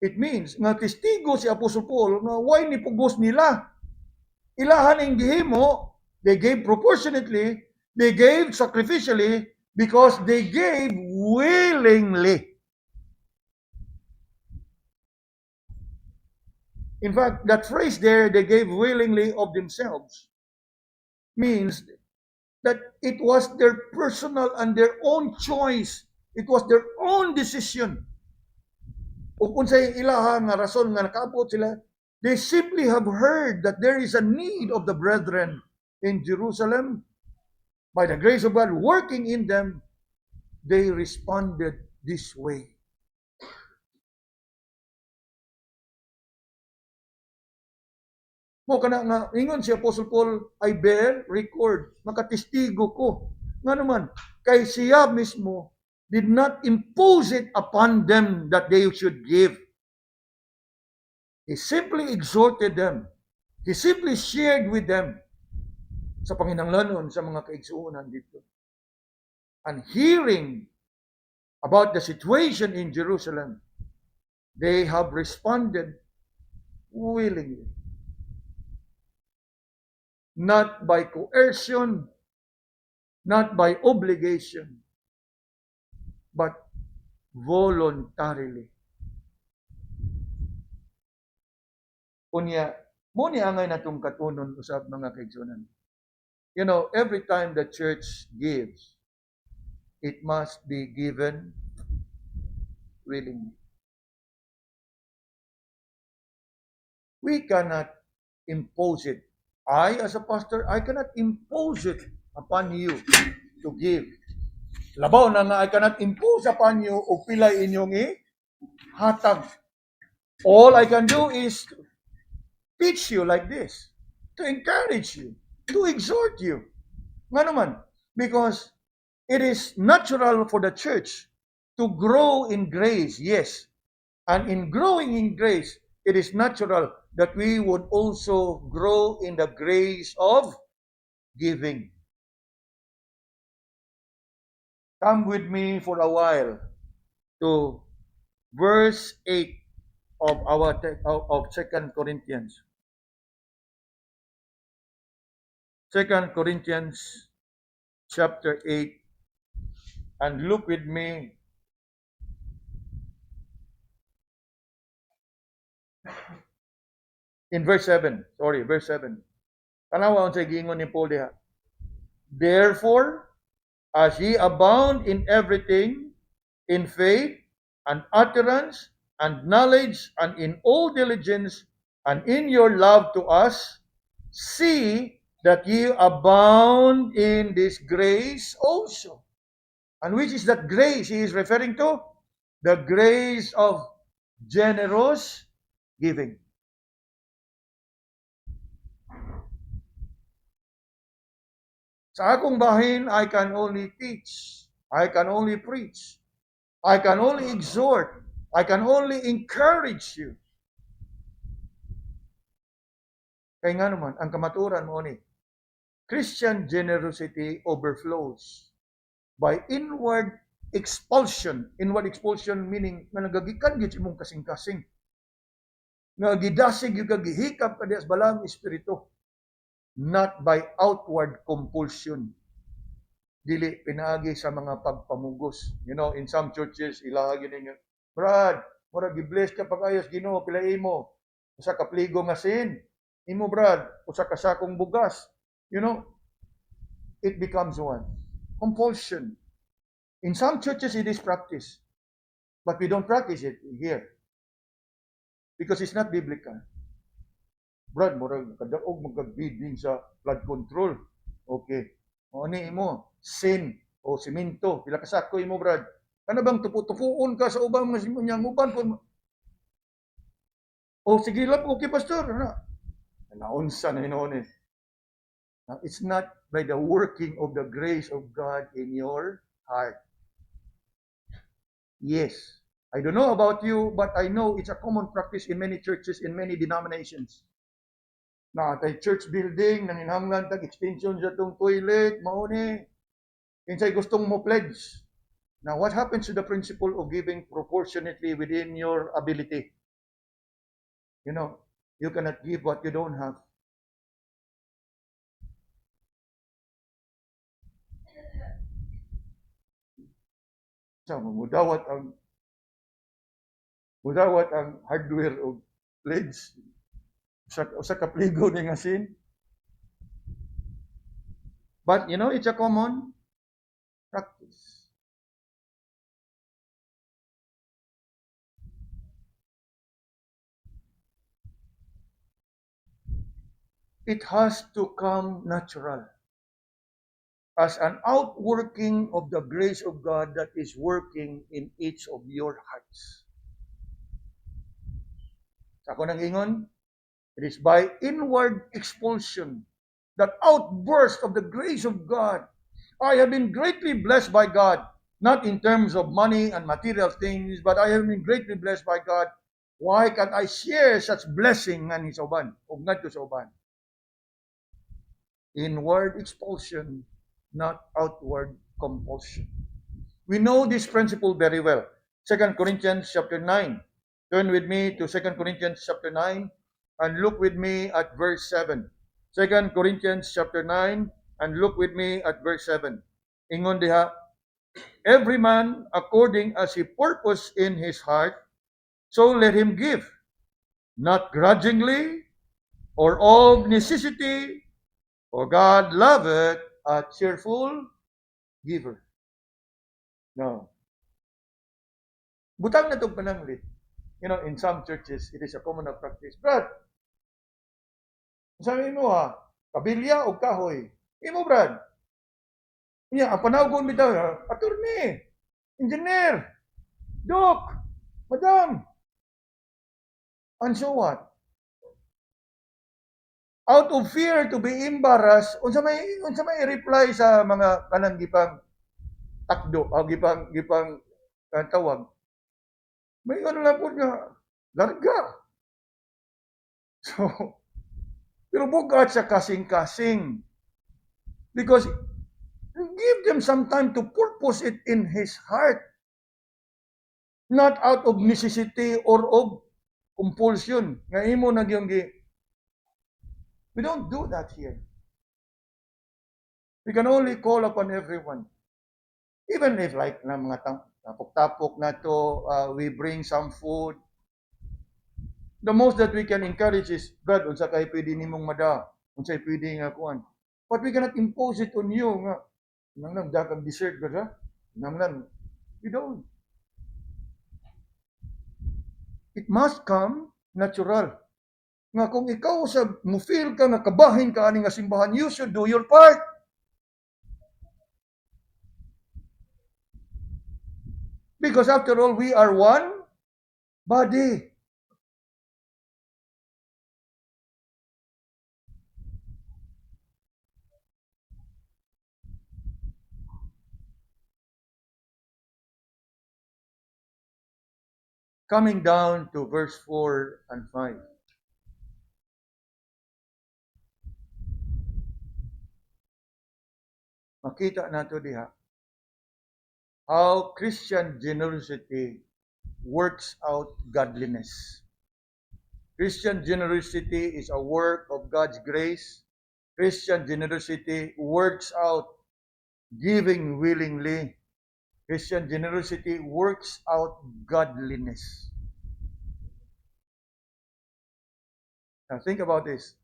It means, nga testigo si Apostle Paul, nga why ni pugos nila. Ilahan ang gihimo, they gave proportionately, they gave sacrificially, because they gave willingly. In fact, that phrase there, they gave willingly of themselves, means that it was their personal and their own choice. It was their own decision. O kung sa ilaha nga rason nga nakaabot sila, they simply have heard that there is a need of the brethren in Jerusalem. By the grace of God working in them, they responded this way. Mo kana nga ingon si Apostle Paul, I bear record, makatestigo ko. Nga naman, kay siya mismo did not impose it upon them that they should give. He simply exhorted them. He simply shared with them sa panginahanglanon sa mga kaigsuonan dito. And hearing about the situation in Jerusalem, they have responded willingly. Not by coercion, not by obligation, but voluntarily. Unya, mo ni angay natong katunon usab mga kaigsuonan. You know, every time the church gives, it must be given willingly. We cannot impose it. I, as a pastor, I cannot impose it upon you to give. Labaw na nga, I cannot impose upon you o pilay inyong hatag. All I can do is teach you like this, to encourage you, to exhort you. Nga naman, because it is natural for the church to grow in grace, yes. And in growing in grace, it is natural that we would also grow in the grace of giving. Come with me for a while to verse 8 of our of 2 Corinthians. 2 Corinthians chapter 8, and look with me in verse 7. Verse 7. Tanawa ang sa giingon ni Paul diha. Therefore, as ye abound in everything, in faith, and utterance, and knowledge, and in all diligence, and in your love to us, see that ye abound in this grace also. And which is that grace he is referring to? The grace of generous giving. Sa akong bahin, I can only teach. I can only preach. I can only exhort. I can only encourage you. Kaya nga naman, ang kamaturan mo ni, Christian generosity overflows by inward expulsion. Inward expulsion meaning na nagagikan gyud imong kasing-kasing. Nga gidasig yung kagihikap kadias balang espiritu. Not by outward compulsion. Dili pinaagi sa mga pagpamugos. You know, in some churches, ilahagi ninyo, Brad, mura gi-bless ka pag-ayos, Ginoo, pilay mo. Usa ka pligo nga sin. Imo, Brad, usa ka sakong bugas. You know, it becomes one. Compulsion. In some churches, it is practiced. But we don't practice it here. Because it's not biblical. Brad, murag kadaog magka-bidding sa flood control. Okay. O ni imo, sin o simento, pila ka sako imo, Brad. Kana bang tupu-tupuon ka sa ubang mga simunyang uban po? O sige lang, okay pastor. Naunsa na hinoon eh. Now, it's not by the working of the grace of God in your heart. Yes. I don't know about you, but I know it's a common practice in many churches, in many denominations. Na tay church building nanginhanglan tag extension sa tong toilet mao ni kinsay gustong mo pledge. Now what happens to the principle of giving proportionately within your ability? You know, you cannot give what you don't have. So mudawat ang hardware of pledge. Usa ka pligo ni nga sin. But you know, it's a common practice. It has to come natural as an outworking of the grace of God that is working in each of your hearts. Sa ako nang ingon, it is by inward expulsion, that outburst of the grace of God. I have been greatly blessed by God, not in terms of money and material things, but I have been greatly blessed by God. Why can't I share such blessing nga ni sa uban, o ngadto sa uban? Inward expulsion, not outward compulsion. We know this principle very well. 2 Corinthians chapter 9. Turn with me to 2 Corinthians chapter 9 and look with me at verse 7. 2 Corinthians chapter 9 and look with me at verse 7. Ingon diha, every man according as he purpose in his heart, so let him give, not grudgingly or of necessity, for God loveth a cheerful giver. No. Butang na itong pananglit. You know, in some churches, it is a common practice. Brad, sabi mo ha, kabilya o kahoy. Imo, Brad. Ang panawgon bitaw, attorney, engineer, doc, madam. And so what? Out of fear to be embarrassed, unsa may reply sa mga kanang gipang takdo o gipang tawag. May ano lang po nga, larga. So, pero bugat sa kasing-kasing. Because give them some time to purpose it in his heart. Not out of necessity or of compulsion. Nga imo na yung we don't do that here. We can only call upon everyone. Even if like na mga tapok-tapok na to, we bring some food. The most that we can encourage is, God, unsa kay pwede nimong mada, unsa pwede nga kuan. But we cannot impose it on you nga. Nang dakang dessert ka sa? Nang you don't. It must come natural. Nga kung ikaw sa mo feel ka nga kabahin ka ani nga simbahan, you should do your part. Because after all, we are one body. Coming down to verse 4 and 5. Makita nato diha how Christian generosity works out godliness. Christian generosity is a work of God's grace. Christian generosity works out giving willingly. Christian generosity works out godliness. Now think about this.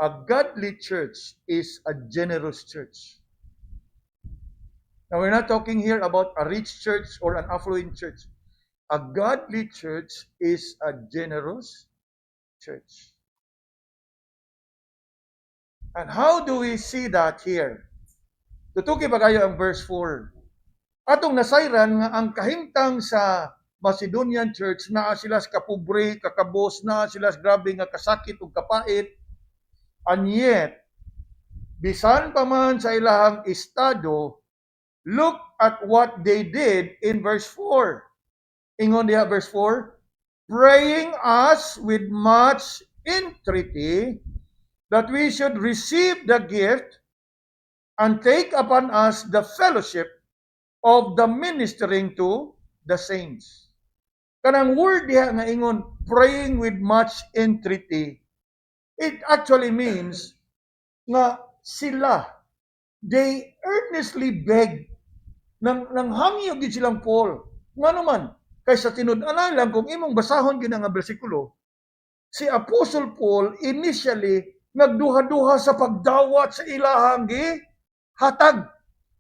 A godly church is a generous church. Now we're not talking here about a rich church or an affluent church. A godly church is a generous church. And how do we see that here? Tutuki ba kayo ang verse 4? Atong nasayran nga ang kahimtang sa Macedonian church naa sila sa kapobre, kakabos, naa sila sa grabe nga kasakit ug kapait. And yet, bisan pa man sa ilahang estado, look at what they did in verse 4. Ingon diha verse 4, praying us with much entreaty that we should receive the gift and take upon us the fellowship of the ministering to the saints. Kanang word diha nga ingon, praying with much entreaty, it actually means nga sila, they earnestly beg, nang hangyo gid silang Paul. Nga naman, kaysa tinud-anay lang kung imong basahon gid nga bersikulo, si Apostle Paul initially nagduha-duha sa pagdawat sa ilahang hatag.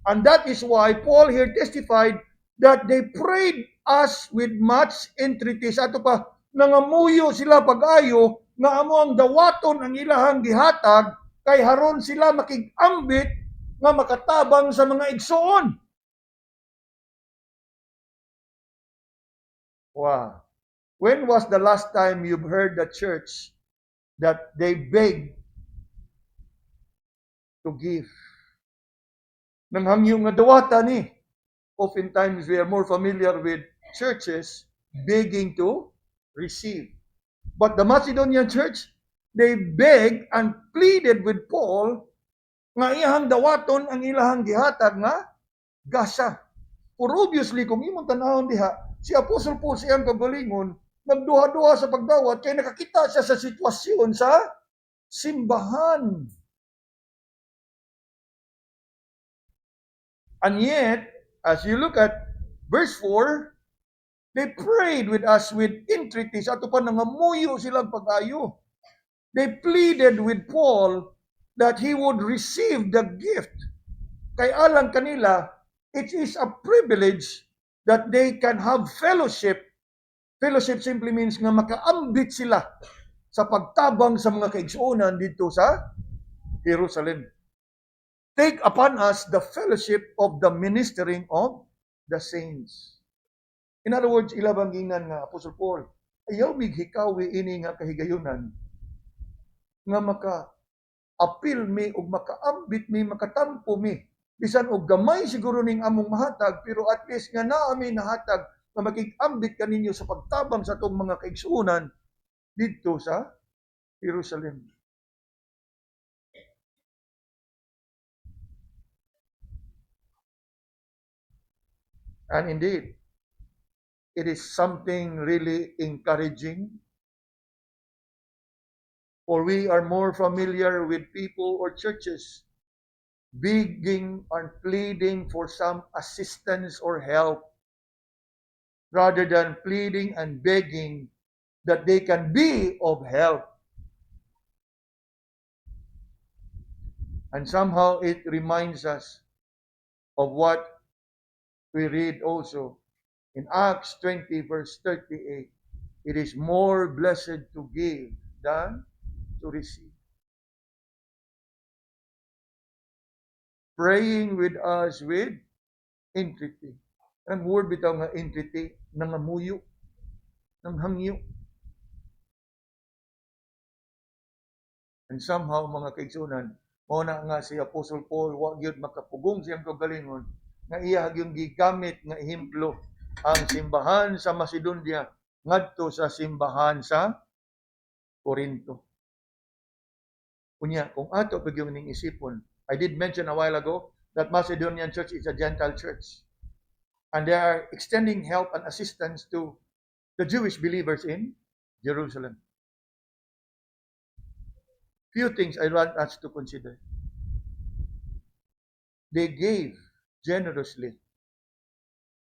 And that is why Paul here testified that they prayed us with much entreaty. Sa ato pa, nangamuyo sila pag-ayo nga amo ang dawaton ang ilahang gihatag kay haron sila makig-ambit nga makatabang sa mga igsoon. Wow. When was the last time you've heard the church that they beg to give? Nang hangyo nga dawata ni. Oftentimes we are more familiar with churches begging to receive. But the Macedonian church, they begged and pleaded with Paul nga iyang dawaton ang ilahang gihatag nga gasa. For obviously, kung imong tanahon diha, si Apostle Paul siyang kagalingon, nagduha-duha sa pagdawat kay nakakita siya sa sitwasyon sa simbahan. And yet, as you look at verse 4, they prayed with us with entreaties. Ato pa nangamuyo silang pag-ayo. They pleaded with Paul that he would receive the gift. Kay alang kanila, it is a privilege that they can have fellowship. Fellowship simply means nga makaambit sila sa pagtabang sa mga kaigsuonan dito sa Jerusalem. Take upon us the fellowship of the ministering of the saints. In other words, ilabangginan nga Apostle Paul, ayaw mighikawi ini nga kahigayunan nga maka-apil mi o makaambit mi, makatampo mi. Bisan og gamay siguro ning among mahatag, pero at least nga naa mi nahatag na makig-ambit kaninyo sa pagtabang sa atong mga kaigsuonan dito sa Jerusalem. And indeed, it is something really encouraging, for we are more familiar with people or churches begging and pleading for some assistance or help rather than pleading and begging that they can be of help. And somehow it reminds us of what we read also in Acts 20 verse 38. It is more blessed to give than to receive. Praying with us with entreaty. Ang word bitaw nga entreaty, nangamuyo, nanghangyo. And somehow, mga kaigsunan, mao na nga si Apostle Paul, wag yun makapugong siyang kagalingon, nga iya yung gigamit nga ehemplo ang simbahan sa Macedonia ngadto sa simbahan sa Corinto. Unya, kung ato pag yung ning isipon, I did mention a while ago that Macedonian church is a Gentile church. And they are extending help and assistance to the Jewish believers in Jerusalem. Few things I want us to consider. They gave generously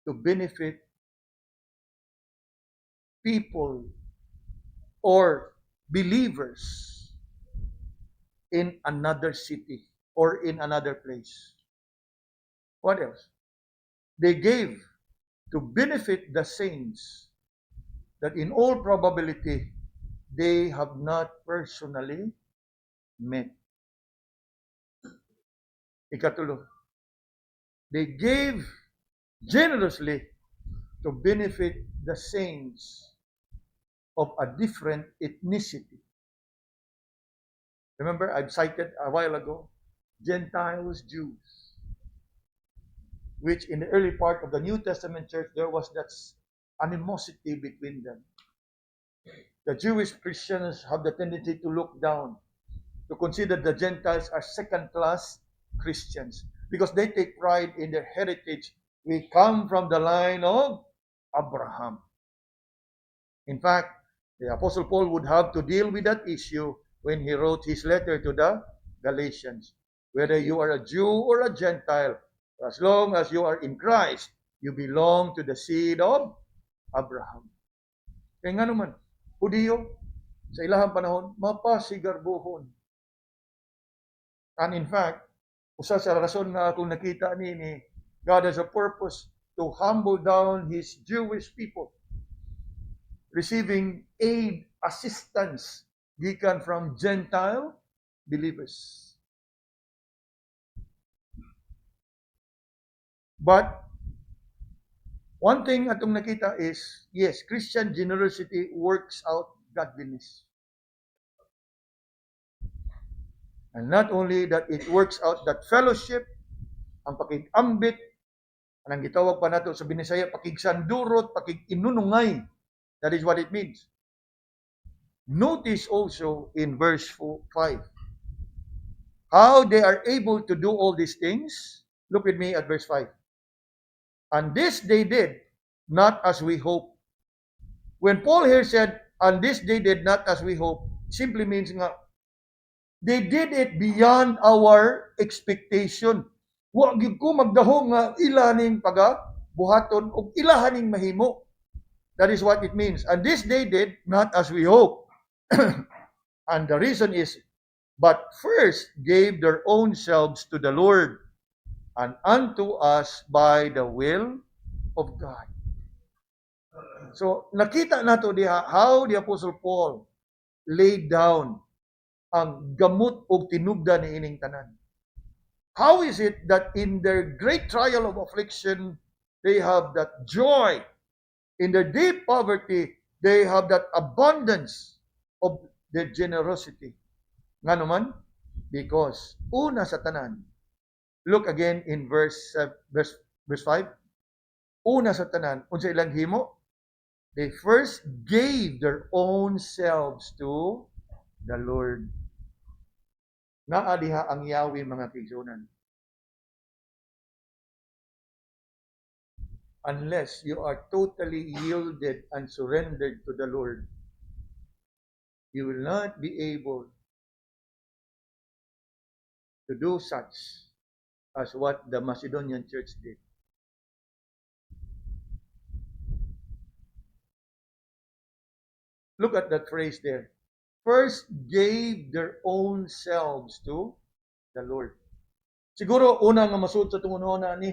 to benefit people or believers in another city or in another place. What else? They gave to benefit the saints that in all probability they have not personally met. Ikatulo, they gave generously to benefit the saints of a different ethnicity. Remember, I've cited a while ago, Gentiles, Jews, which in the early part of the New Testament church, there was that animosity between them. The Jewish Christians have the tendency to look down, to consider the Gentiles as second-class Christians because they take pride in their heritage. We come from the line of Abraham. In fact, the Apostle Paul would have to deal with that issue when he wrote his letter to the Galatians. Whether you are a Jew or a Gentile, as long as you are in Christ, you belong to the seed of Abraham. Kaya nga naman, Hudiyo, sa ilahang panahon, mapasigarbuhon. And in fact, usa sa rason nga akong nakita ni God has a purpose to humble down His Jewish people, receiving aid, assistance, gikan from Gentile believers. But, one thing atong nakita is, yes, Christian generosity works out godliness. And not only that, it works out that fellowship, ang pakig-ambit, anang gitawag pa nato sa Binisaya, pakig-sandurot, pakig-inunungay. That is what it means. Notice also in verse 5, how they are able to do all these things. Look with me at verse 5. And this they did, not as we hope. When Paul here said, and this they did not as we hope, simply means nga, they did it beyond our expectation. Wa gyud ko magdahong nga ilaning buhaton o ilahaning mahimo. That is what it means. And this they did not as we hope. And the reason is, but first gave their own selves to the Lord and unto us by the will of God. So, nakita nato diha how the Apostle Paul laid down ang gamot o tinubda ni ining tanan. How is it that in their great trial of affliction, they have that joy? In their deep poverty, they have that abundance of their generosity. Nga naman? Because, una sa tanan, look again in verse 5. Una sa tanan, unsa ilang himo? They first gave their own selves to the Lord. Naa diha ang Yahweh, mga kaigsunan. Unless you are totally yielded and surrendered to the Lord, you will not be able to do such as what the Macedonian church did. Look at that phrase there. First gave their own selves to the Lord. Siguro, una nga masud sa tungon na ni,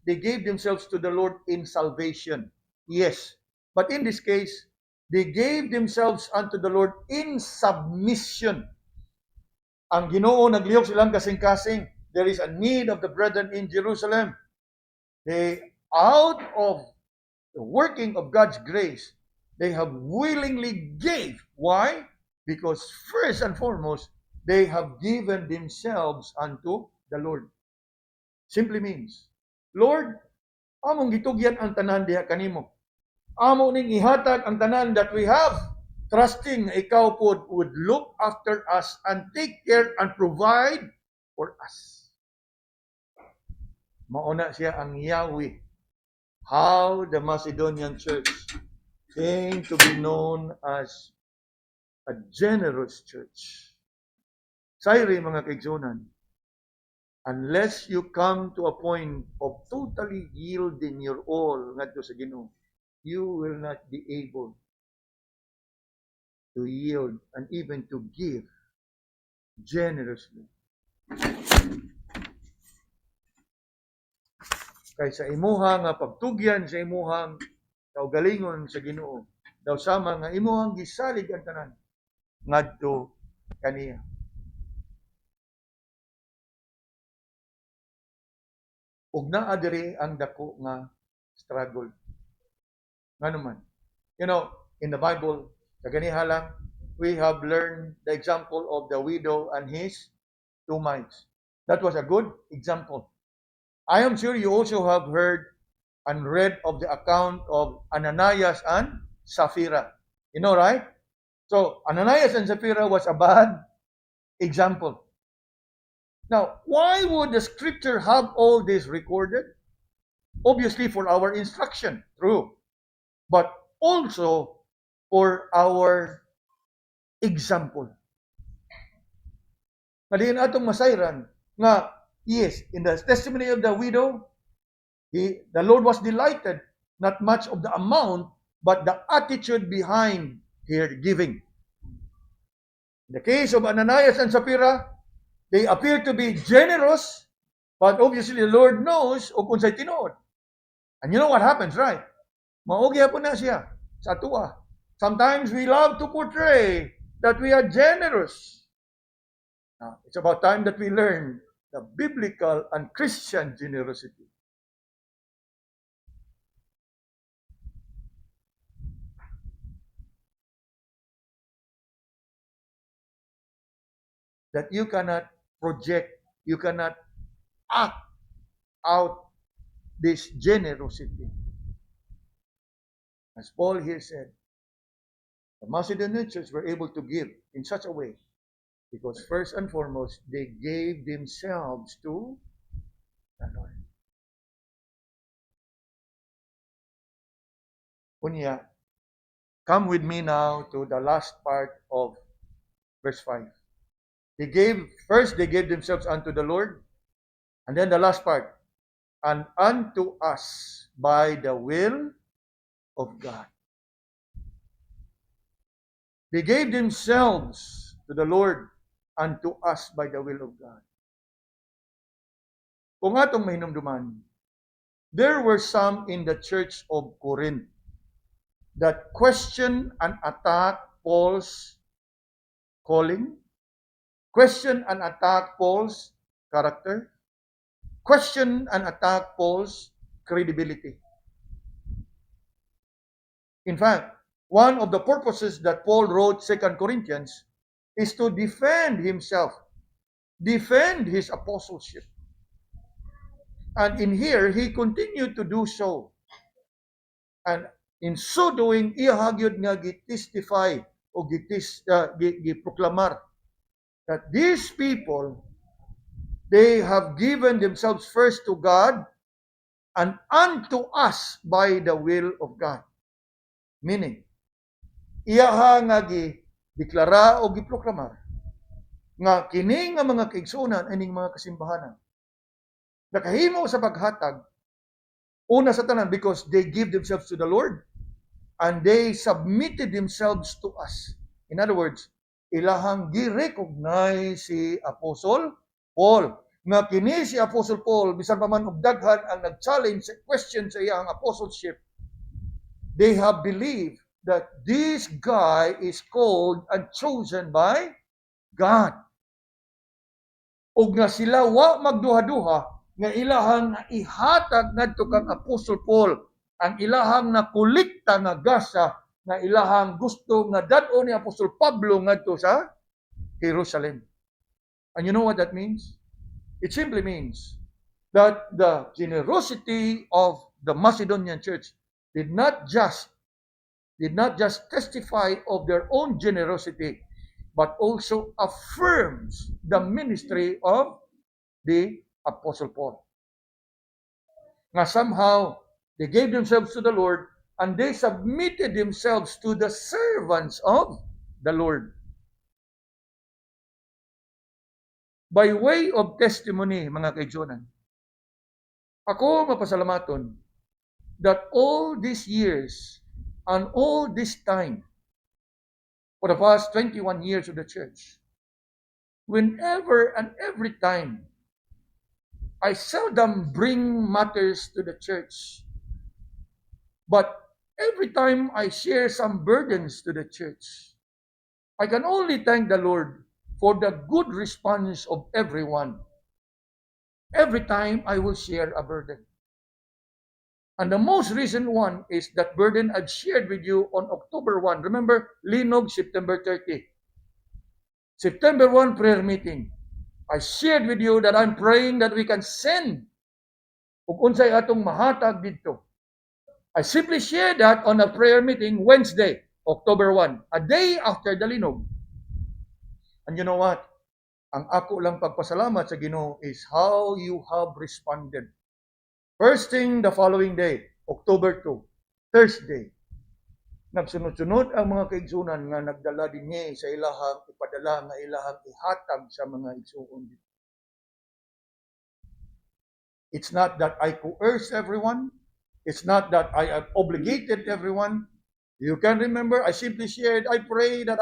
they gave themselves to the Lord in salvation. Yes. But in this case, they gave themselves unto the Lord in submission. Ang Ginoo naglihok silang kasing-kasing. There is a need of the brethren in Jerusalem. They, out of the working of God's grace, they have willingly gave. Why? Because first and foremost, they have given themselves unto the Lord. Simply means, Lord, among gitugyan ang tanan diha kanimo. Amo ning ihatag ang tanan that we have, trusting na ikaw po would look after us and take care and provide for us. Mauna siya ang Yahweh. How the Macedonian church came to be known as a generous church. Sayri mga kaigsunan, unless you come to a point of totally yielding your all ngadto sa Ginoo, you will not be able to yield and even to give generously. Kay sa imuha nga pagtugyan sa imuhang kaugalingon sa Ginoo, daw sama nga imuhang gisalig ang tanan ngadto kaniya. Ug naa diri ang dako nga struggle. Ngano man. You know, in the Bible, sa ganiha lang, we have learned the example of the widow and his 2 mites. That was a good example. I am sure you also have heard and read of the account of Ananias and Sapphira. You know, right? So, Ananias and Sapphira was a bad example. Now, why would the scripture have all this recorded? Obviously for our instruction, true. But also for our example. Maliin atong masayran nga, yes, in the testimony of the widow, the Lord was delighted, not much of the amount, but the attitude behind her giving. In the case of Ananias and Sapphira, they appear to be generous, but obviously the Lord knows o kung sa'y tinuod. And you know what happens, right? Maugya po na siya sa tuwa. Sometimes we love to portray that we are generous. Now, it's about time that we learn the biblical and Christian generosity. That you cannot project, you cannot act out this generosity. As Paul here said, the Macedonian church were able to give in such a way because first and foremost, they gave themselves to the Lord. Kunya, come with me now to the last part of verse 5. They gave themselves unto the Lord, and then the last part, and unto us by the will of God. They gave themselves to the Lord and to us by the will of God. Kung atong mahinumduman, there were some in the church of Corinth that questioned and attacked Paul's calling, question and attack Paul's character, question and attack Paul's credibility. In fact, one of the purposes that Paul wrote 2 Corinthians is to defend himself, defend his apostleship. And in here, he continued to do so. And in so doing, ihagyod nga gitistify o giproklamar that these people, they have given themselves first to God and unto us by the will of God. Meaning, iyaha nga gi-deklara o giproklamar nga kini nga mga kaigsunan ining mga kasimbahanan nakahimo sa paghatag una sa tanan because they give themselves to the Lord and they submitted themselves to us. In other words, ilahang gi-recognize si Apostle Paul nga kini si Apostle Paul, bisan pa man og daghan ang nag-challenge, question sa iyang apostleship, they have believed that this guy is called and chosen by God. Ug nga sila wa magduha-duha nga ilahang ihatag ngadto kang Apostle Paul ang ilahang nakolekta nga gasa nga ilahang gusto nga dad-o ni Apostol Pablo ngadto sa Jerusalem. And you know what that means? It simply means that the generosity of the Macedonian church did not just testify of their own generosity, but also affirms the ministry of the Apostle Paul. Nga somehow, they gave themselves to the Lord and they submitted themselves to the servants of the Lord. By way of testimony, mga kaigsoonan, ako mapasalamaton that all these years and all this time, for the past 21 years of the church, whenever and every time, I seldom bring matters to the church. But every time I share some burdens to the church, I can only thank the Lord for the good response of everyone. Every time I will share a burden. And the most recent one is that burden I've shared with you on October 1. Remember, Linog, September 30. September 1 prayer meeting. I shared with you that I'm praying that we can send ug unsay atong mahatag dito. I simply shared that on a prayer meeting Wednesday, October 1, a day after the Linog. And you know what? Ang ako lang pagpasalamat sa Ginoo is how you have responded. First thing the following day, October 2, Thursday, nagsunod-sunod ang mga kaigsunan nga nagdala dinhi sa ilahang ipadala nga ilahang ihatag sa mga igsuon dito. It's not that I coerce everyone. It's not that I have obligated everyone. You can remember, I simply shared, I pray that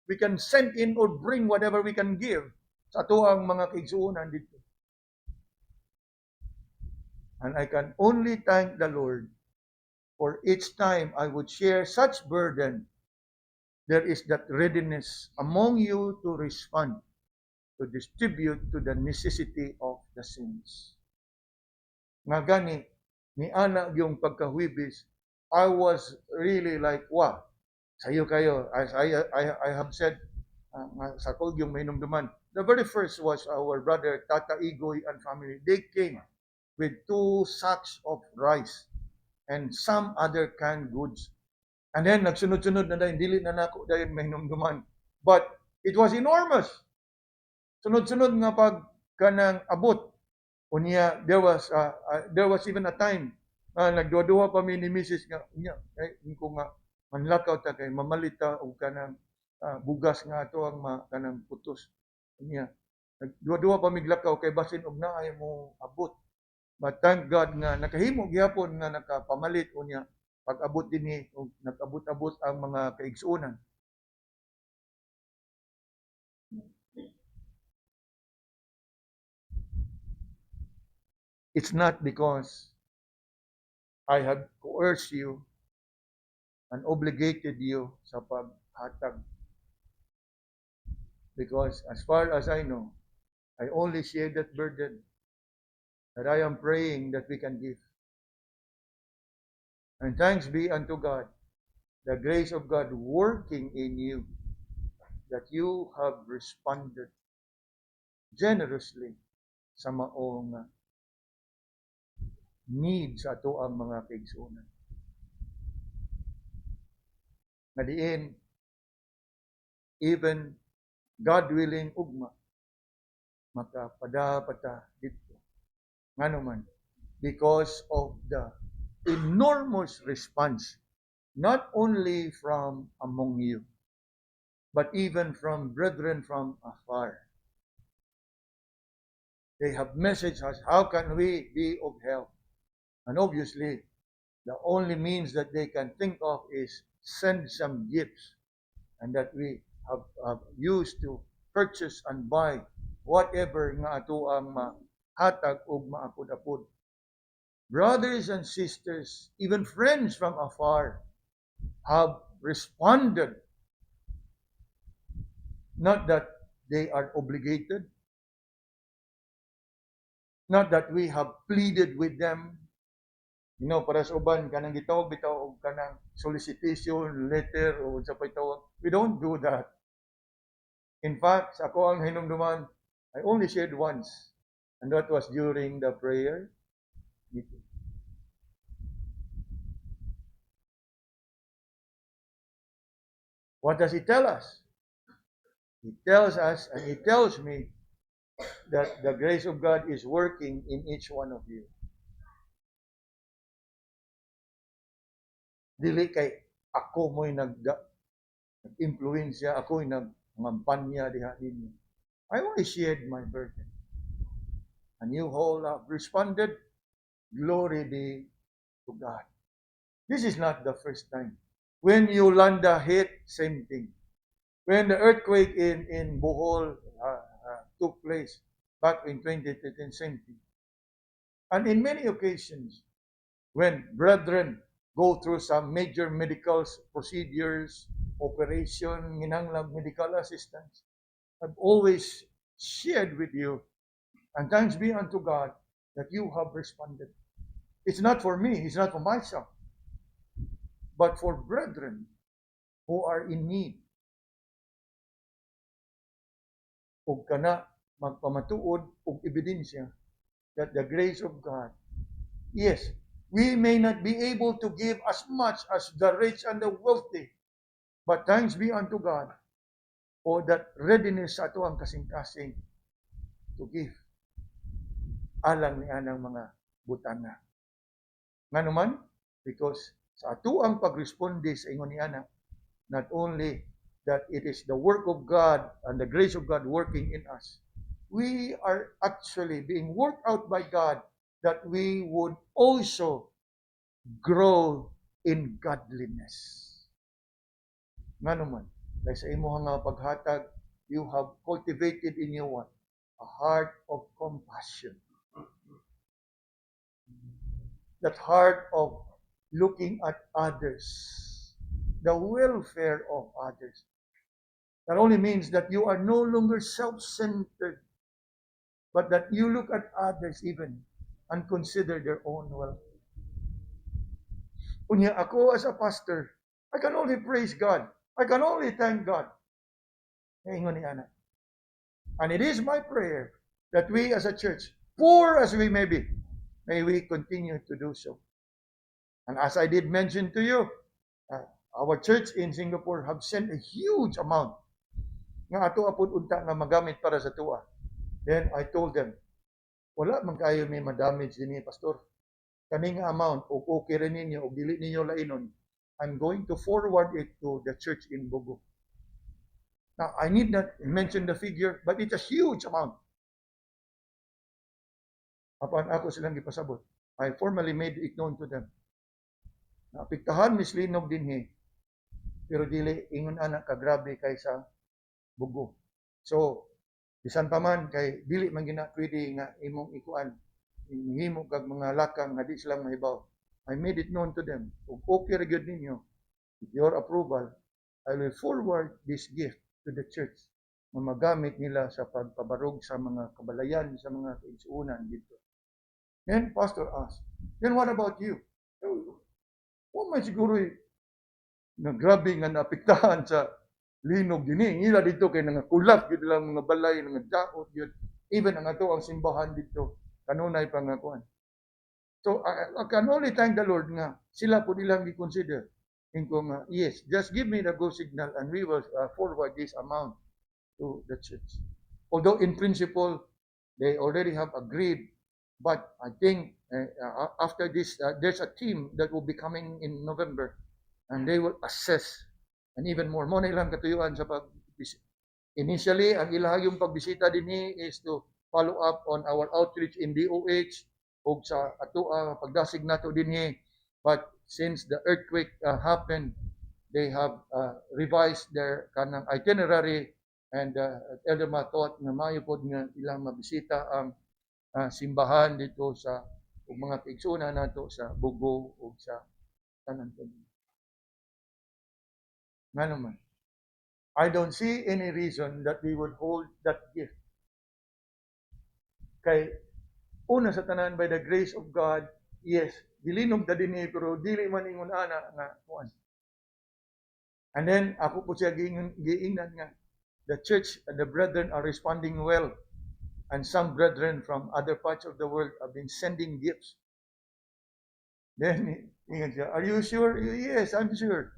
we can send in or bring whatever we can give sa atuang mga kaigsuonan dito. And I can only thank the Lord for each time I would share such burden, there is that readiness among you to respond, to distribute to the necessity of the saints. Nga gani, ni ana yung pagkahuibis, I was really like, wow, sayo kayo. As I have said, sa kog yung mainumduman. The very first was our brother Tata Igoy and family. They came with 2 sacks of rice and some other canned goods. And then nagsunod-sunod na dahil, dili na nako dahil mainumduman. But it was enormous. Sunod-sunod nga pag kanang abot. Unya, there was even a time nagduwa-duwa pa mi ni Mrs. nga unya ko nga manlakaw ta kay mamalita og kanang bugas nga ato ang kanang putos. Unya, nagduwa-duwa pa mi glakaw kay basin og naay mo abot. But thank God nga nakahimo gyapon nga nakapamalit unya pag-abot dinhi og nag-abot-abot ang mga kaigsuonan. It's not because I have coerced you and obligated you sa paghatag. Because as far as I know, I only share that burden that I am praying that we can give. And thanks be unto God, the grace of God working in you, that you have responded generously sa maong need sa ato ang mga kaigsuonan. Nga diin, even God willing ugma, makapadapata dito. Nga naman, because of the enormous response, not only from among you, but even from brethren from afar. They have messaged us, how can we be of help? And obviously, the only means that they can think of is send some gifts, and that we have used to purchase and buy whatever nga ato ang mahatag o maapod-apod. Brothers and sisters, even friends from afar, have responded. Not that they are obligated, not that we have pleaded with them. Para sa uban, kanang gitawag bitaw og kanang solicitation letter o sa pagtawag. We don't do that. In fact, sa ako ang hinumduman, I only shared once, and that was during the prayer meeting. What does he tell us? He tells us, and he tells me, that the grace of God is working in each one of you. Dili kay ako mo'y nag-influensya, ako'y nag-ngampanya diha ninyo. I only shared my burden. And you all have responded. Glory be to God. This is not the first time. When Yolanda hit, same thing. When the earthquake in Bohol took place back in 2013, same thing. And in many occasions, when brethren go through some major medical procedures, operation, nginanglang medical assistance, I've always shared with you, and thanks be unto God, that you have responded. It's not for me, it's not for myself, but for brethren who are in need. Ug kana magpamatuod og ebidensya that the grace of God, yes, we may not be able to give as much as the rich and the wealthy, but thanks be unto God for that readiness sa ato ang kasing-kasing to give alang ni anang mga butana. Nga naman, because sa ato ang pagresponde sa ingon ni ana, not only that it is the work of God and the grace of God working in us, we are actually being worked out by God that we would also grow in godliness. Nga naman, dahil sa imo nga paghatag, you have cultivated in you what? A heart of compassion. That heart of looking at others, the welfare of others. That only means that you are no longer self-centered, but that you look at others even and consider their own welfare. Unya ako as a pastor, I can only praise God. I can only thank God. Ingon ni ana. And it is my prayer that we as a church, poor as we may be, may we continue to do so. And as I did mention to you, our church in Singapore have sent a huge amount nga ato apod unta nga magamit para sa tuwa. Then I told them, wala man kayo may madamage dinhi, pastor. Kani nga amount, o okay rin ninyo, o dili ninyo lainon, I'm going to forward it to the church in Bogo. Now, I need not mention the figure, but it's a huge amount. Apan ako silang gipasabot, I formally made it known to them. Naapektahan mislinog dinhi, pero dili ingon ana ka grabe kaysa Bogo. So, bisan pa man kay dili man gina pwede nga imong ikuan, himo kag mga lakang nga di silang mahibaw. I made it known to them. Kung okay ra gyud ninyo, with your approval, I will forward this gift to the church na magamit nila sa pagpabarog sa mga kabalayan, sa mga kaigsuunan dito. Then pastor asked, then what about you? Wa man siguro na grabe nga naapektahan sa linog dinhi. Ila dito kay nangakulak gyud lang mga balay, nangadaot gyud. Even ang ato ang simbahan dito kanunay pangakuan. So I can only thank the Lord nga sila po nilang i-consider. Kung yes, just give me the go signal and we will forward this amount to the church. Although in principle, they already have agreed, but I think after this, there's a team that will be coming in November and they will assess and even more. Mo na ilang katuyuan sa initially, ang ilang yung pagbisita dinhi is to follow up on our outreach in DOH o sa ato pagdasig nato dinhi. But since the earthquake happened, they have revised their kanang itinerary And Elder Ma thought nga maayo pod nga ilang mabisita ang simbahan dito sa ug mga kaigsunan nato sa Bugo ug sa tanan ko. Nga naman, I don't see any reason that we would hold that gift. Kay una sa tanan, by the grace of God, yes, dilinog ta dinhi pero dili man ingon ana nga kuan. And then ako po siya giingnan nga the church and the brethren are responding well. And some brethren from other parts of the world have been sending gifts. Then, ingat siya, are you sure? Yes, I'm sure.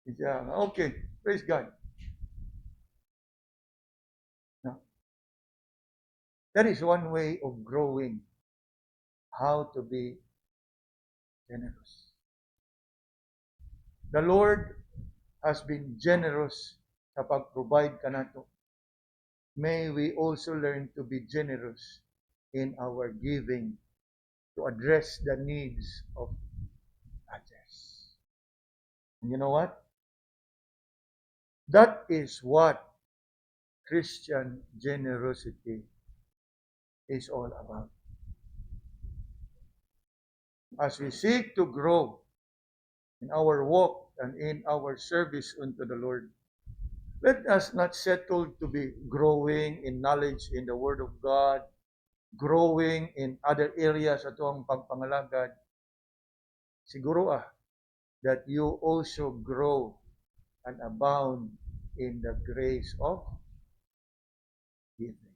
Siya, okay, praise God. Now, that is one way of growing, how to be generous. The Lord has been generous sa pag-provide kanato. May we also learn to be generous in our giving to address the needs of others. And you know what? That is what Christian generosity is all about. As we seek to grow in our walk and in our service unto the Lord, let us not settle to be growing in knowledge in the Word of God, growing in other areas atong pagpangalagad. Siguro that you also grow and abound in the grace of giving.